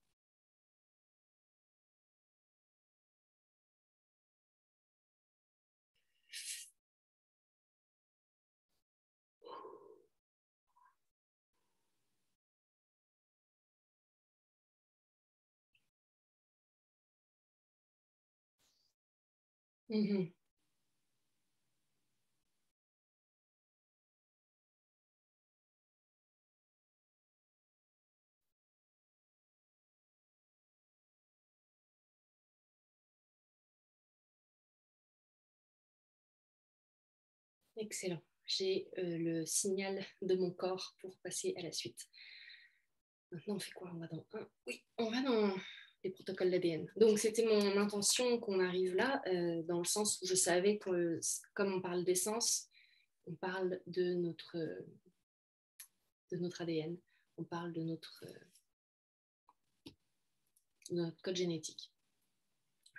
Mm-hmm. Excellent. J'ai le signal de mon corps pour passer à la suite. Maintenant, on fait quoi? On va dans un. Oui, on va dans les protocoles d'ADN. Donc, c'était mon intention qu'on arrive là, dans le sens où je savais que, comme on parle d'essence, on parle de notre ADN, on parle de notre code génétique.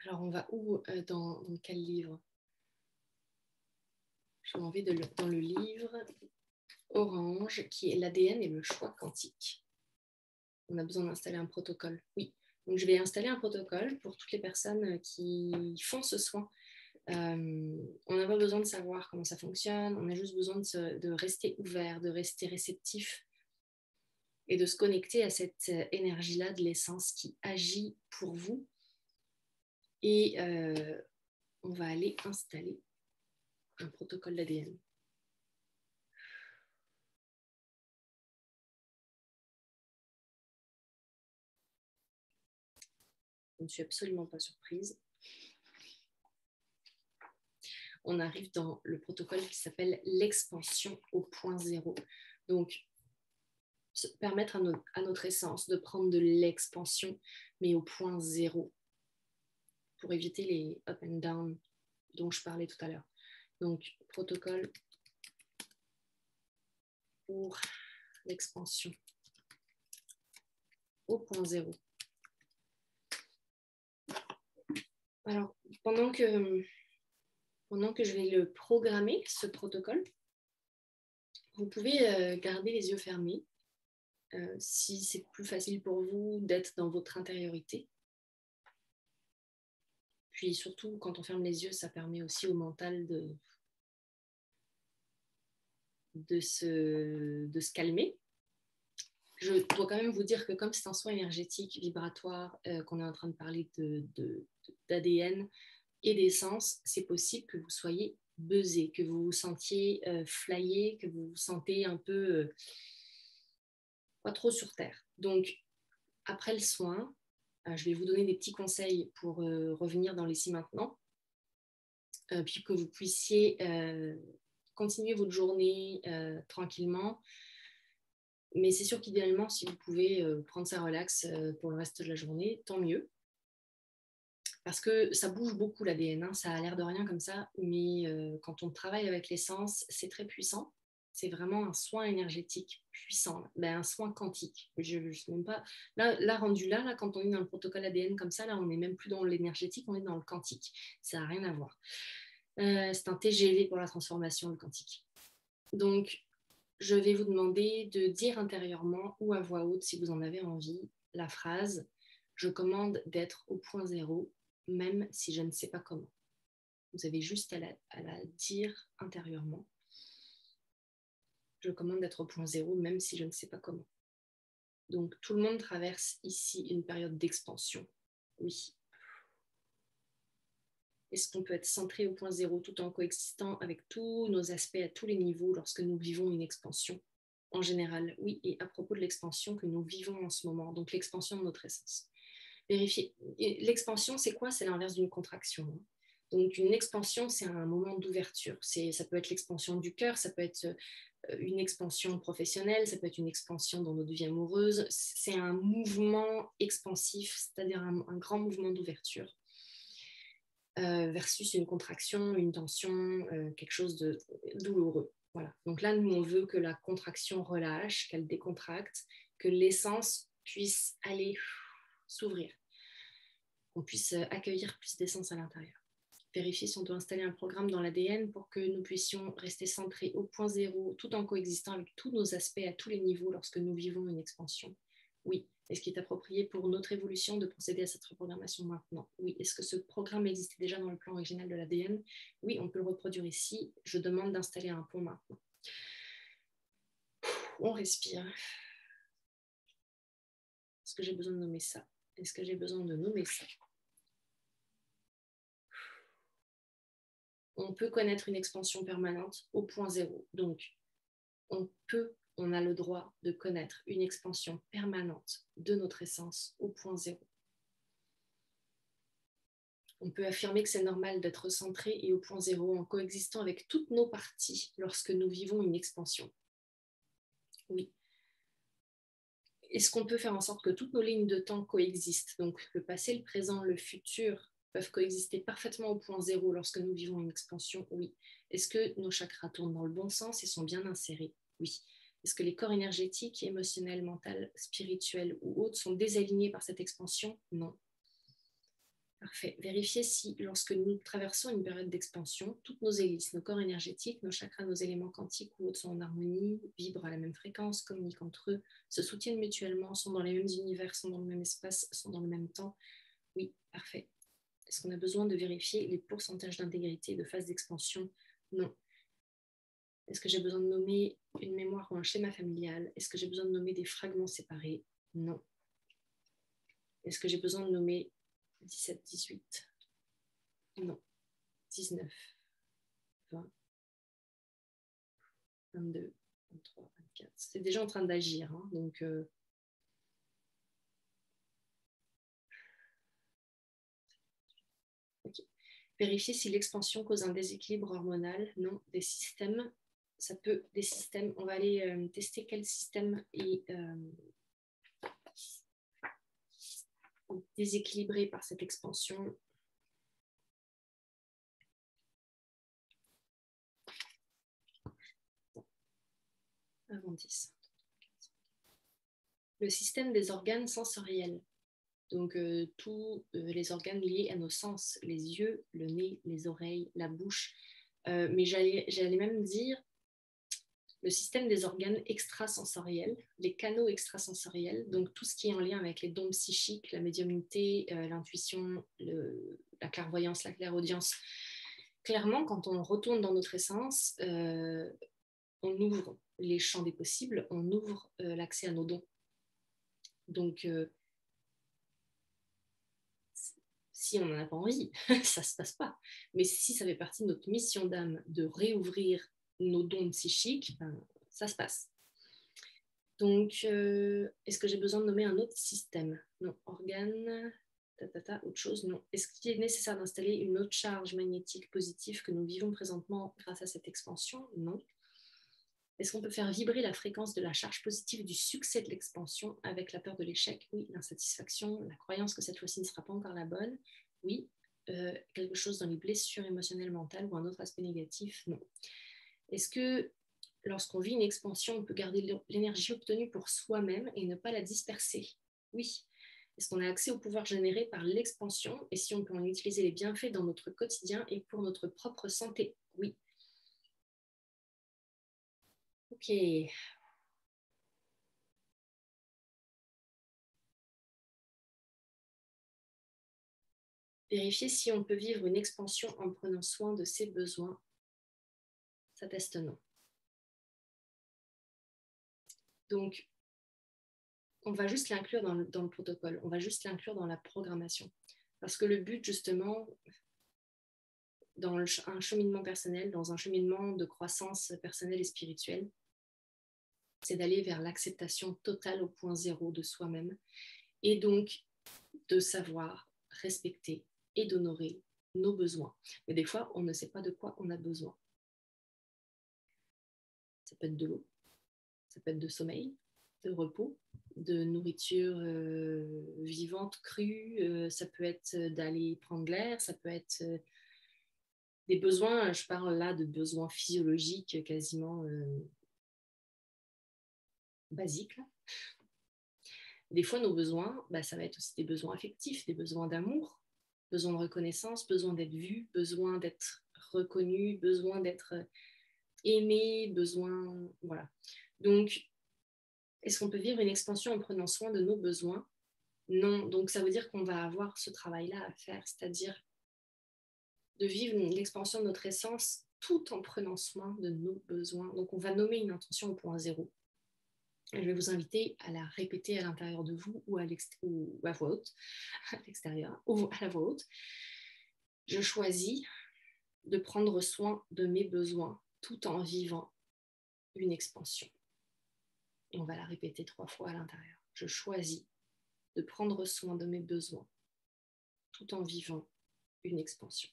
Alors, on va où dans quel livre? Je m'en vais dans le livre orange, qui est l'ADN et le choix quantique. On a besoin d'installer un protocole. Oui, donc je vais installer un protocole pour toutes les personnes qui font ce soin. On n'a pas besoin de savoir comment ça fonctionne, on a juste besoin de rester ouvert, de rester réceptif et de se connecter à cette énergie-là de l'essence qui agit pour vous. Et on va aller installer un protocole d'ADN. Je ne suis absolument pas surprise. On arrive dans le protocole qui s'appelle l'expansion au point zéro. Donc, permettre à notre essence de prendre de l'expansion, mais au point zéro, pour éviter les up and down dont je parlais tout à l'heure. Donc, protocole pour l'expansion au point zéro. Alors, pendant que pendant que je vais le programmer, ce protocole, vous pouvez garder les yeux fermés si c'est plus facile pour vous d'être dans votre intériorité. Puis surtout, quand on ferme les yeux, ça permet aussi au mental de se calmer. Je dois quand même vous dire que comme c'est un soin énergétique, vibratoire, qu'on est en train de parler d'ADN et d'essence, c'est possible que vous soyez buzzé, que vous vous sentiez flyé, que vous vous sentez un peu pas trop sur Terre. Donc, après le soin, je vais vous donner des petits conseils pour revenir dans l'ici maintenant, puis que vous puissiez continuer votre journée tranquillement. Mais c'est sûr qu'idéalement, si vous pouvez prendre ça relax pour le reste de la journée, tant mieux. Parce que ça bouge beaucoup l'ADN, hein. Ça a l'air de rien comme ça, mais quand on travaille avec l'essence, c'est très puissant. C'est vraiment un soin énergétique puissant, ben, un soin quantique. Je sais même pas. Là, rendu là, quand on est dans le protocole ADN comme ça, là, on n'est même plus dans l'énergétique, on est dans le quantique. Ça n'a rien à voir. C'est un TGV pour la transformation, le quantique. Donc, je vais vous demander de dire intérieurement ou à voix haute, si vous en avez envie, la phrase « Je commande d'être au point zéro, même si je ne sais pas comment ». Vous avez juste à la dire intérieurement. Je commande d'être au point zéro, même si je ne sais pas comment. Donc, tout le monde traverse ici une période d'expansion. Oui. Est-ce qu'on peut être centré au point zéro tout en coexistant avec tous nos aspects à tous les niveaux lorsque nous vivons une expansion? En général, oui, et à propos de l'expansion que nous vivons en ce moment, donc l'expansion de notre essence. Vérifiez. L'expansion, c'est quoi? C'est l'inverse d'une contraction. Donc, une expansion, c'est un moment d'ouverture. Ça peut être l'expansion du cœur, ça peut être une expansion professionnelle, ça peut être une expansion dans notre vie amoureuse. C'est un mouvement expansif, c'est-à-dire un grand mouvement d'ouverture. Versus une contraction, une tension, quelque chose de douloureux. Voilà. Donc là, nous, on veut que la contraction relâche, qu'elle décontracte, que l'essence puisse aller s'ouvrir, qu'on puisse accueillir plus d'essence à l'intérieur. Vérifier si on doit installer un programme dans l'ADN pour que nous puissions rester centrés au point zéro, tout en coexistant avec tous nos aspects à tous les niveaux lorsque nous vivons une expansion. Oui. Est-ce qu'il est approprié pour notre évolution de procéder à cette reprogrammation maintenant? Oui. Est-ce que ce programme existait déjà dans le plan original de l'ADN? Oui, on peut le reproduire ici. Je demande d'installer un pont maintenant. On respire. Est-ce que j'ai besoin de nommer ça? Est-ce que j'ai besoin de nommer ça? On peut connaître une expansion permanente au point zéro. Donc, on a le droit de connaître une expansion permanente de notre essence au point zéro. On peut affirmer que c'est normal d'être centré et au point zéro en coexistant avec toutes nos parties lorsque nous vivons une expansion. Oui. Est-ce qu'on peut faire en sorte que toutes nos lignes de temps coexistent? Donc le passé, le présent, le futur peuvent coexister parfaitement au point zéro lorsque nous vivons une expansion? Oui. Est-ce que nos chakras tournent dans le bon sens et sont bien insérés? Oui. Est-ce que les corps énergétiques, émotionnels, mentaux, spirituels ou autres sont désalignés par cette expansion? Non. Parfait. Vérifiez si, lorsque nous traversons une période d'expansion, toutes nos hélices, nos corps énergétiques, nos chakras, nos éléments quantiques ou autres sont en harmonie, vibrent à la même fréquence, communiquent entre eux, se soutiennent mutuellement, sont dans les mêmes univers, sont dans le même espace, sont dans le même temps. Oui, parfait. Est-ce qu'on a besoin de vérifier les pourcentages d'intégrité de phase d'expansion? Non. Est-ce que j'ai besoin de nommer une mémoire ou un schéma familial? Est-ce que j'ai besoin de nommer des fragments séparés? Non. Est-ce que j'ai besoin de nommer 17, 18? Non. 19, 20, 22, 23, 24. C'est déjà en train d'agir. Hein, donc, okay. Vérifier si l'expansion cause un déséquilibre hormonal. Non. Des systèmes. Ça peut. Des systèmes. On va aller tester quel système est déséquilibré par cette expansion. Avant 10. Le système des organes sensoriels. Donc, tous les organes liés à nos sens, les yeux, le nez, les oreilles, la bouche. Mais j'allais même dire le système des organes extrasensoriels, les canaux extrasensoriels, donc tout ce qui est en lien avec les dons psychiques, la médiumnité, l'intuition, la clairvoyance, la clairaudience. Clairement, quand on retourne dans notre essence, on ouvre les champs des possibles, on ouvre l'accès à nos dons. Donc, si on n'en a pas envie, ça ne se passe pas. Mais si ça fait partie de notre mission d'âme de réouvrir nos dons psychiques, ben, ça se passe. Donc, est-ce que j'ai besoin de nommer un autre système? Non. Organe, autre chose? Non. Est-ce qu'il est nécessaire d'installer une autre charge magnétique positive que nous vivons présentement grâce à cette expansion? Non. Est-ce qu'on peut faire vibrer la fréquence de la charge positive du succès de l'expansion avec la peur de l'échec? Oui. L'insatisfaction, la croyance que cette fois-ci ne sera pas encore la bonne? Oui. Quelque chose dans les blessures émotionnelles mentales ou un autre aspect négatif? Non. Est-ce que lorsqu'on vit une expansion, on peut garder l'énergie obtenue pour soi-même et ne pas la disperser? Oui. Est-ce qu'on a accès au pouvoir généré par l'expansion et si on peut en utiliser les bienfaits dans notre quotidien et pour notre propre santé? Oui. Ok. Vérifier si on peut vivre une expansion en prenant soin de ses besoins. Ça teste non. Donc, on va juste l'inclure dans le protocole. On va juste l'inclure dans la programmation. Parce que le but, justement, dans un cheminement personnel, dans un cheminement de croissance personnelle et spirituelle, c'est d'aller vers l'acceptation totale au point zéro de soi-même et donc de savoir respecter et d'honorer nos besoins. Mais des fois, on ne sait pas de quoi on a besoin. Ça peut être de l'eau, ça peut être de sommeil, de repos, de nourriture vivante, crue, ça peut être d'aller prendre l'air, ça peut être des besoins, je parle là de besoins physiologiques quasiment basiques. Là. Des fois, nos besoins, ça va être aussi des besoins affectifs, des besoins d'amour, besoin de reconnaissance, besoin d'être vu, besoin d'être reconnu, besoin d'être aimé, besoin... Voilà. Donc, est-ce qu'on peut vivre une expansion en prenant soin de nos besoins? Non. Donc, ça veut dire qu'on va avoir ce travail-là à faire, c'est-à-dire de vivre l'expansion de notre essence tout en prenant soin de nos besoins. Donc, on va nommer une intention au point zéro. Je vais vous inviter à la répéter à l'intérieur de vous ou à voix haute, à l'extérieur, ou à la voix haute. Je choisis de prendre soin de mes besoins tout en vivant une expansion. Et on va la répéter 3 fois à l'intérieur. Je choisis de prendre soin de mes besoins tout en vivant une expansion.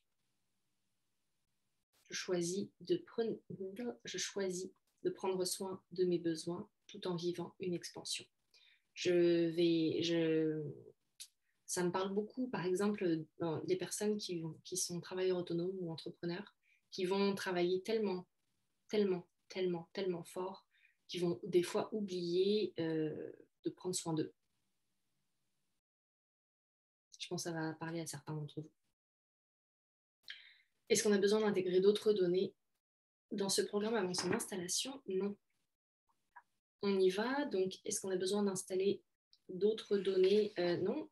Je choisis de prendre soin de mes besoins tout en vivant une expansion. Ça me parle beaucoup, par exemple, des personnes qui sont travailleurs autonomes ou entrepreneurs, qui vont travailler tellement fort, qu'ils vont des fois oublier de prendre soin d'eux. Je pense que ça va parler à certains d'entre vous. Est-ce qu'on a besoin d'intégrer d'autres données dans ce programme avant son installation? Non. On y va. Donc, est-ce qu'on a besoin d'installer d'autres données? Non.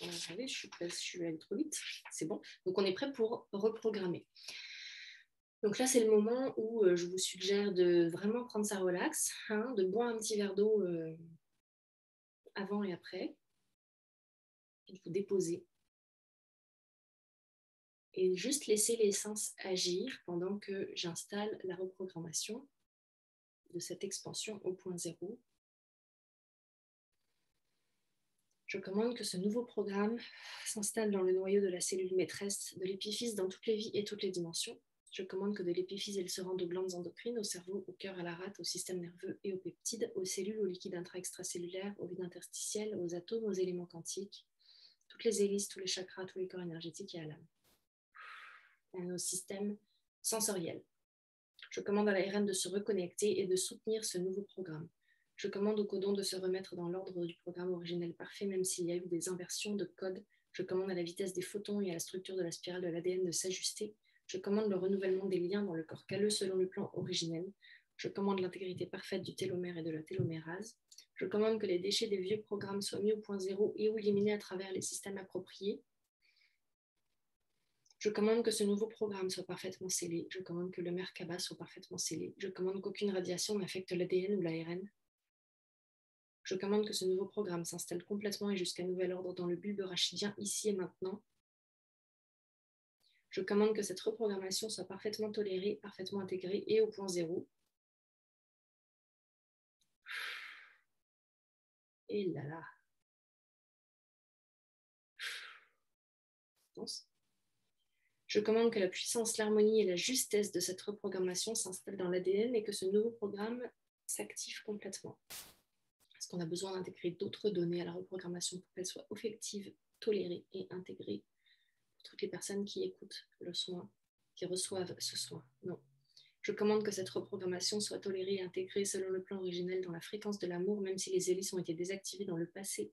Attendez, je suis allée trop vite. C'est bon. Donc, on est prêt pour reprogrammer. Donc là, c'est le moment où je vous suggère de vraiment prendre ça relax, de boire un petit verre d'eau avant et après, et de vous déposer. Et juste laisser l'essence agir pendant que j'installe la reprogrammation de cette expansion au point zéro. Je commande que ce nouveau programme s'installe dans le noyau de la cellule maîtresse de l'épiphyse dans toutes les vies et toutes les dimensions. Je commande que de l'épiphyse, elle se rende aux glandes endocrines, au cerveau, au cœur, à la rate, au système nerveux et aux peptides, aux cellules, aux liquides intra-extracellulaires, aux vides interstitiels, aux atomes, aux éléments quantiques, toutes les hélices, tous les chakras, tous les corps énergétiques et à l'âme. À nos systèmes sensoriels. Je commande à l'ARN de se reconnecter et de soutenir ce nouveau programme. Je commande au codon de se remettre dans l'ordre du programme originel parfait, même s'il y a eu des inversions de code. Je commande à la vitesse des photons et à la structure de la spirale de l'ADN de s'ajuster. Je commande le renouvellement des liens dans le corps calleux selon le plan originel. Je commande l'intégrité parfaite du télomère et de la télomérase. Je commande que les déchets des vieux programmes soient mis au point zéro et ou éliminés à travers les systèmes appropriés. Je commande que ce nouveau programme soit parfaitement scellé. Je commande que le Merkaba soit parfaitement scellé. Je commande qu'aucune radiation n'affecte l'ADN ou l'ARN. Je commande que ce nouveau programme s'installe complètement et jusqu'à nouvel ordre dans le bulbe rachidien ici et maintenant. Je commande que cette reprogrammation soit parfaitement tolérée, parfaitement intégrée et au point zéro. Et là là. Je commande que la puissance, l'harmonie et la justesse de cette reprogrammation s'installent dans l'ADN et que ce nouveau programme s'active complètement. Parce qu'on a besoin d'intégrer d'autres données à la reprogrammation pour qu'elle soit effective, tolérée et intégrée pour toutes les personnes qui écoutent le soin, qui reçoivent ce soin. Non. Je commande que cette reprogrammation soit tolérée et intégrée selon le plan originel dans la fréquence de l'amour, même si les hélices ont été désactivées dans le passé.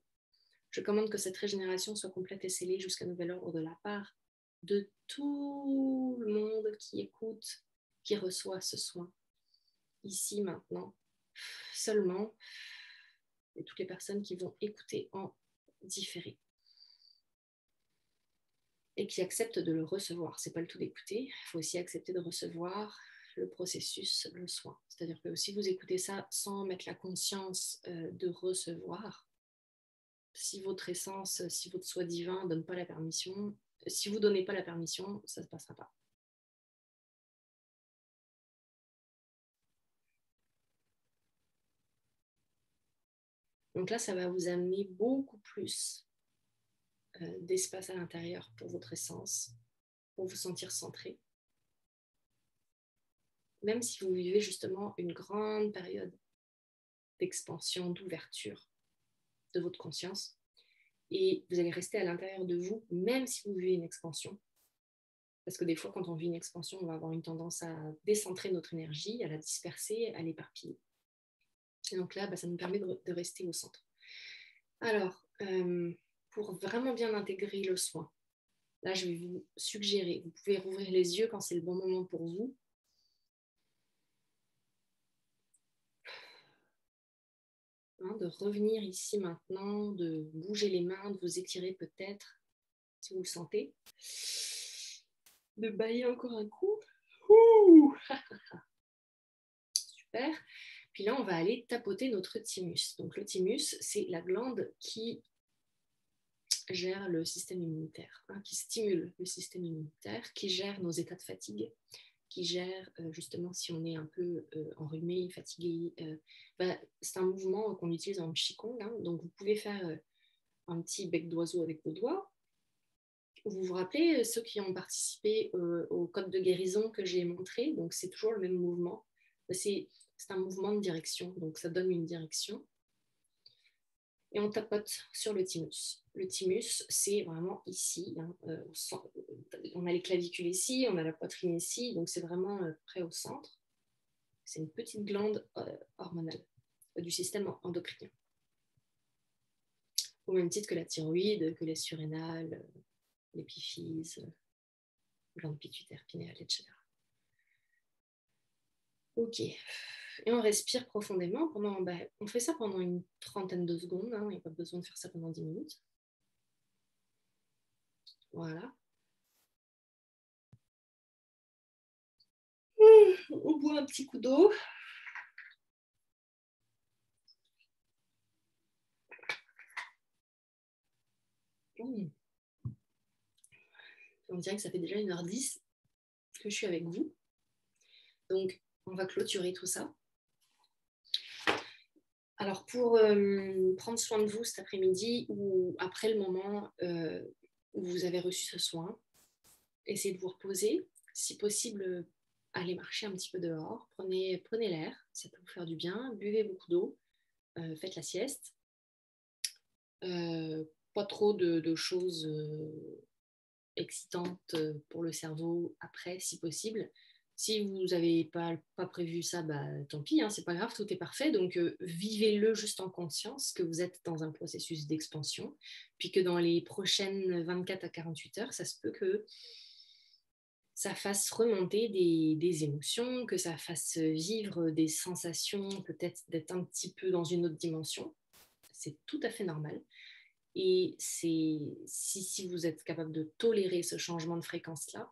Je commande que cette régénération soit complète et scellée jusqu'à nouvel ordre de la part de tout le monde qui écoute, qui reçoit ce soin, ici, maintenant, seulement, et toutes les personnes qui vont écouter en différé et qui acceptent de le recevoir. C'est pas le tout d'écouter, il faut aussi accepter de recevoir le processus, le soin. C'est-à-dire que si vous écoutez ça sans mettre la conscience de recevoir, si votre essence, si votre soi divin ne donne pas la permission, si vous ne donnez pas la permission, ça ne se passera pas. Donc là, ça va vous amener beaucoup plus d'espace à l'intérieur pour votre essence, pour vous sentir centré. Même si vous vivez justement une grande période d'expansion, d'ouverture de votre conscience, et vous allez rester à l'intérieur de vous, même si vous vivez une expansion. Parce que des fois, quand on vit une expansion, on va avoir une tendance à décentrer notre énergie, à la disperser, à l'éparpiller. Et donc là, ça nous permet de rester au centre. Alors, pour vraiment bien intégrer le soin, là, je vais vous suggérer, vous pouvez rouvrir les yeux quand c'est le bon moment pour vous. De revenir ici maintenant, de bouger les mains, de vous étirer peut-être, si vous le sentez. De bailler encore un coup. Super. Puis là, on va aller tapoter notre thymus. Donc le thymus, c'est la glande qui gère le système immunitaire, qui stimule le système immunitaire, qui gère nos états de fatigue, qui gère justement si on est un peu enrhumé, fatigué. C'est un mouvement qu'on utilise en Qigong, donc vous pouvez faire un petit bec d'oiseau avec vos doigts. Vous vous rappelez, ceux qui ont participé au code de guérison que j'ai montré, donc c'est toujours le même mouvement. C'est un mouvement de direction, donc ça donne une direction. Et on tapote sur le thymus. Le thymus, c'est vraiment ici. On a les clavicules ici, on a la poitrine ici, donc c'est vraiment près au centre. C'est une petite glande hormonale du système endocrinien. Au même titre que la thyroïde, que les surrénales, l'épiphyse, glande pituitaire, pinéale, etc. Ok. Et on respire profondément. On fait ça pendant une trentaine de secondes. Il n'y a pas besoin de faire ça pendant 10 minutes. Voilà. On boit un petit coup d'eau. On dirait que ça fait déjà 1h10 que je suis avec vous. Donc, on va clôturer tout ça. Alors, pour prendre soin de vous cet après-midi ou après le moment où vous avez reçu ce soin, essayez de vous reposer. Si possible, allez marcher un petit peu dehors. Prenez l'air, ça peut vous faire du bien. Buvez beaucoup d'eau. Faites la sieste. Pas trop de choses excitantes pour le cerveau après, si possible. Si vous n'avez pas prévu ça, bah, tant pis, hein, c'est pas grave, tout est parfait. Donc, vivez-le juste en conscience que vous êtes dans un processus d'expansion, puis que dans les prochaines 24 à 48 heures, ça se peut que ça fasse remonter des émotions, que ça fasse vivre des sensations, peut-être d'être un petit peu dans une autre dimension. C'est tout à fait normal. Et si vous êtes capable de tolérer ce changement de fréquence-là,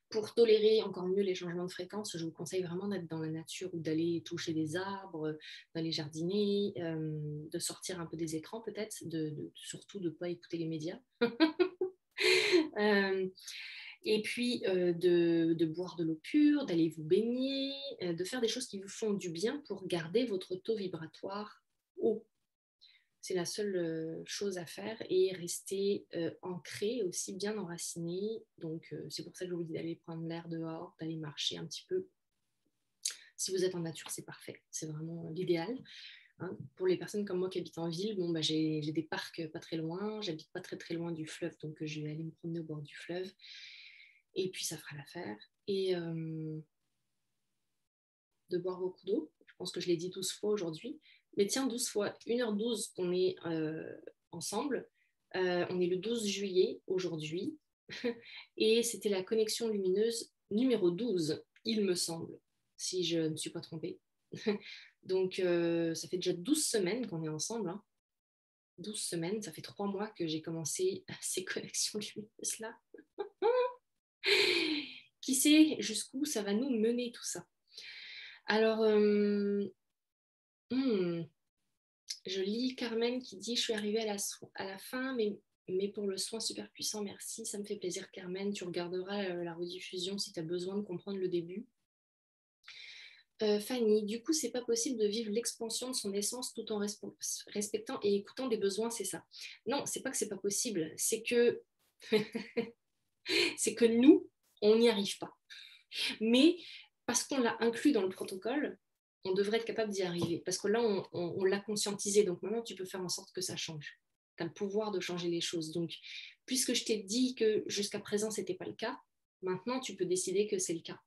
pour tolérer encore mieux les changements de fréquence, je vous conseille vraiment d'être dans la nature ou d'aller toucher des arbres, d'aller jardiner, de sortir un peu des écrans peut-être, surtout de ne pas écouter les médias. Et puis de boire de l'eau pure, d'aller vous baigner, de faire des choses qui vous font du bien pour garder votre taux vibratoire haut. C'est la seule chose à faire et rester ancré, aussi bien enraciné. Donc, c'est pour ça que je vous dis d'aller prendre l'air dehors, d'aller marcher un petit peu. Si vous êtes en nature, c'est parfait. C'est vraiment l'idéal. Hein. Pour les personnes comme moi qui habitent en ville, bon, bah, j'ai des parcs pas très loin. J'habite pas très très loin du fleuve, donc je vais aller me promener au bord du fleuve. Et puis, ça fera l'affaire. Et de boire beaucoup d'eau. Je pense que je l'ai dit 12 fois aujourd'hui. Mais tiens, 12 fois, 1h12 qu'on est ensemble. On est le 12 juillet aujourd'hui. Et c'était la connexion lumineuse numéro 12, il me semble, si je ne me suis pas trompée. Donc, ça fait déjà 12 semaines qu'on est ensemble. Hein. 12 semaines, ça fait 3 mois que j'ai commencé ces connexions lumineuses-là. Qui sait jusqu'où ça va nous mener tout ça. Alors, je lis Carmen qui dit « Je suis arrivée à la fin, mais pour le soin super puissant, merci. Ça me fait plaisir, Carmen. Tu regarderas la rediffusion si tu as besoin de comprendre le début. » Fanny, du coup, c'est pas possible de vivre l'expansion de son essence tout en respectant et écoutant des besoins, c'est ça. Non, c'est pas que c'est pas possible, c'est que c'est que nous, on n'y arrive pas. Mais parce qu'on l'a inclus dans le protocole, on devrait être capable d'y arriver. Parce que là, on l'a conscientisé. Donc maintenant, tu peux faire en sorte que ça change. Tu as le pouvoir de changer les choses. Donc, puisque je t'ai dit que jusqu'à présent, ce n'était pas le cas, maintenant, tu peux décider que c'est le cas.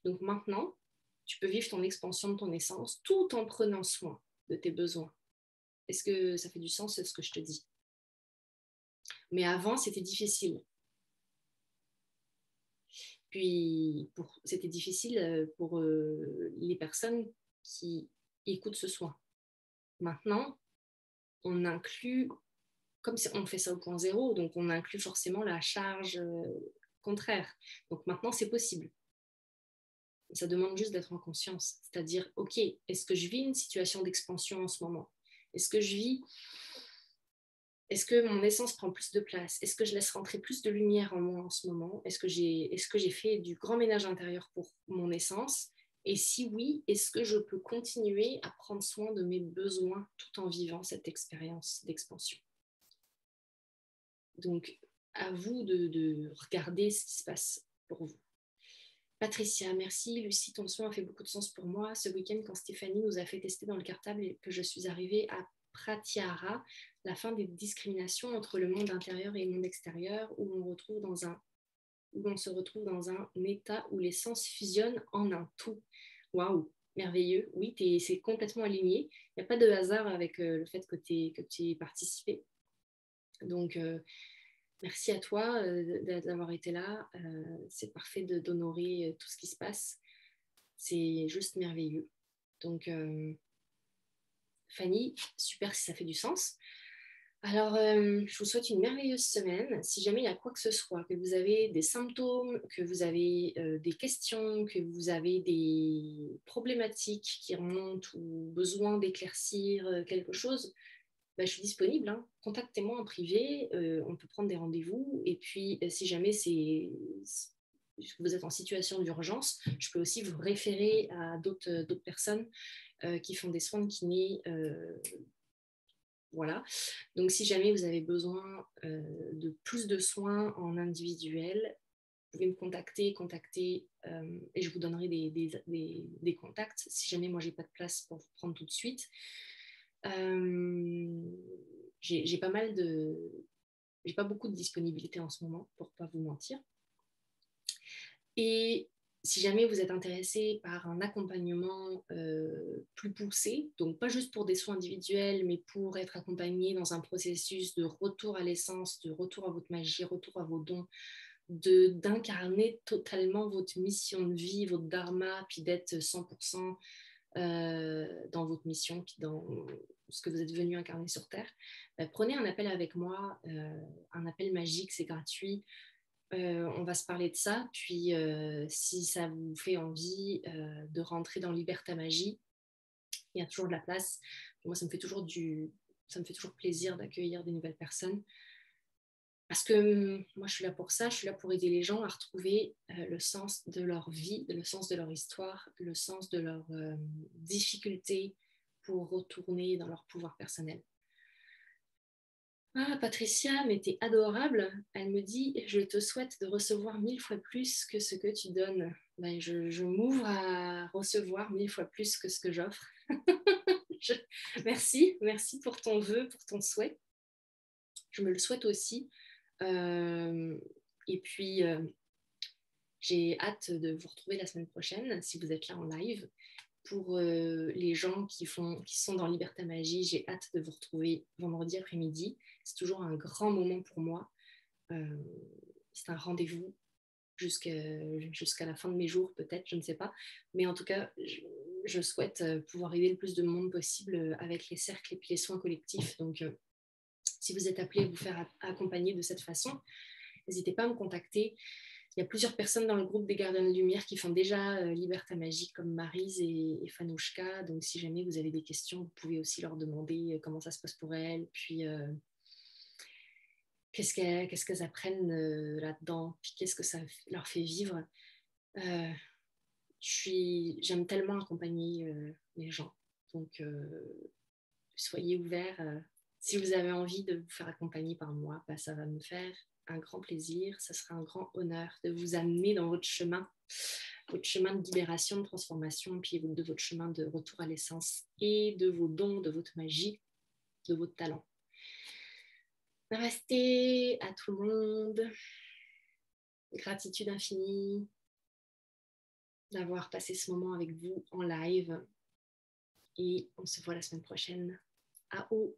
Donc maintenant, tu peux vivre ton expansion de ton essence tout en prenant soin de tes besoins. Est-ce que ça fait du sens, ce que je te dis? Mais avant, c'était difficile. Puis, c'était difficile pour les personnes qui écoutent ce soin. Maintenant, on inclut, comme on fait ça au point zéro, donc on inclut forcément la charge contraire. Donc maintenant, c'est possible. Ça demande juste d'être en conscience. C'est-à-dire, OK, est-ce que je vis une situation d'expansion en ce moment? Est-ce que mon essence prend plus de place? Est-ce que je laisse rentrer plus de lumière en moi en ce moment? Est-ce que j'ai fait du grand ménage intérieur pour mon essence? Et si oui, est-ce que je peux continuer à prendre soin de mes besoins tout en vivant cette expérience d'expansion? Donc, à vous de regarder ce qui se passe pour vous. Patricia, merci. Lucie, ton soin a fait beaucoup de sens pour moi. Ce week-end, quand Stéphanie nous a fait tester dans le cartable et que je suis arrivée à Pratyahara, la fin des discriminations entre le monde intérieur et le monde extérieur, où on se retrouve dans un état où les sens fusionnent en un tout. Waouh, merveilleux. Oui, c'est complètement aligné. Il n'y a pas de hasard avec le fait que tu aies participé. Donc, merci à toi d'avoir été là. C'est parfait d'honorer tout ce qui se passe. C'est juste merveilleux. Donc, Fanny, super si ça fait du sens. Alors, je vous souhaite une merveilleuse semaine. Si jamais il y a quoi que ce soit, que vous avez des symptômes, que vous avez des questions, que vous avez des problématiques qui remontent ou besoin d'éclaircir quelque chose, bah, je suis disponible. Hein. Contactez-moi en privé, on peut prendre des rendez-vous. Et puis, si jamais vous êtes en situation d'urgence, je peux aussi vous référer à d'autres personnes qui font des soins de kiné. Voilà. Donc, si jamais vous avez besoin de plus de soins en individuel, vous pouvez me contacter et je vous donnerai des contacts. Si jamais moi, j'ai pas de place pour vous prendre tout de suite. J'ai pas beaucoup de disponibilité en ce moment, pour pas vous mentir. Et Si jamais vous êtes intéressé par un accompagnement plus poussé, donc pas juste pour des soins individuels, mais pour être accompagné dans un processus de retour à l'essence, de retour à votre magie, retour à vos dons, d'incarner totalement votre mission de vie, votre dharma, puis d'être 100% dans votre mission, puis dans ce que vous êtes venu incarner sur Terre, prenez un appel avec moi, un appel magique, c'est gratuit. On va se parler de ça, puis si ça vous fait envie de rentrer dans Liberta Magie, il y a toujours de la place. Moi, ça me fait toujours plaisir d'accueillir des nouvelles personnes. Parce que moi, je suis là pour ça, je suis là pour aider les gens à retrouver le sens de leur vie, le sens de leur histoire, le sens de leurs difficultés pour retourner dans leur pouvoir personnel. Ah, Patricia, mais t'es adorable. Elle me dit, je te souhaite de recevoir 1000 fois plus que ce que tu donnes. Ben, je m'ouvre à recevoir 1000 fois plus que ce que j'offre. Merci pour ton vœu, pour ton souhait. Je me le souhaite aussi. Et puis, j'ai hâte de vous retrouver la semaine prochaine, si vous êtes là en live. Pour les gens qui sont dans Liberta Magie, j'ai hâte de vous retrouver vendredi après-midi. C'est toujours un grand moment pour moi. C'est un rendez-vous jusqu'à la fin de mes jours, peut-être, je ne sais pas. Mais en tout cas, je souhaite pouvoir aider le plus de monde possible avec les cercles et puis les soins collectifs. Donc, si vous êtes appelé à vous faire accompagner de cette façon, n'hésitez pas à me contacter. Il y a plusieurs personnes dans le groupe des Gardiens de Lumière qui font déjà Liberta Magie, comme Maryse et Fanouchka. Donc, si jamais vous avez des questions, vous pouvez aussi leur demander comment ça se passe pour elles, puis qu'est-ce qu'elles apprennent là-dedans, puis qu'est-ce que ça leur fait vivre. J'aime tellement accompagner les gens. Donc, soyez ouverts. Si vous avez envie de vous faire accompagner par moi, bah, ça va me faire un grand plaisir. Ça sera un grand honneur de vous amener dans votre chemin de libération, de transformation, puis de votre chemin de retour à l'essence et de vos dons, de votre magie, de votre talent. Namasté à tout le monde. Gratitude infinie d'avoir passé ce moment avec vous en live. Et on se voit la semaine prochaine. À haut.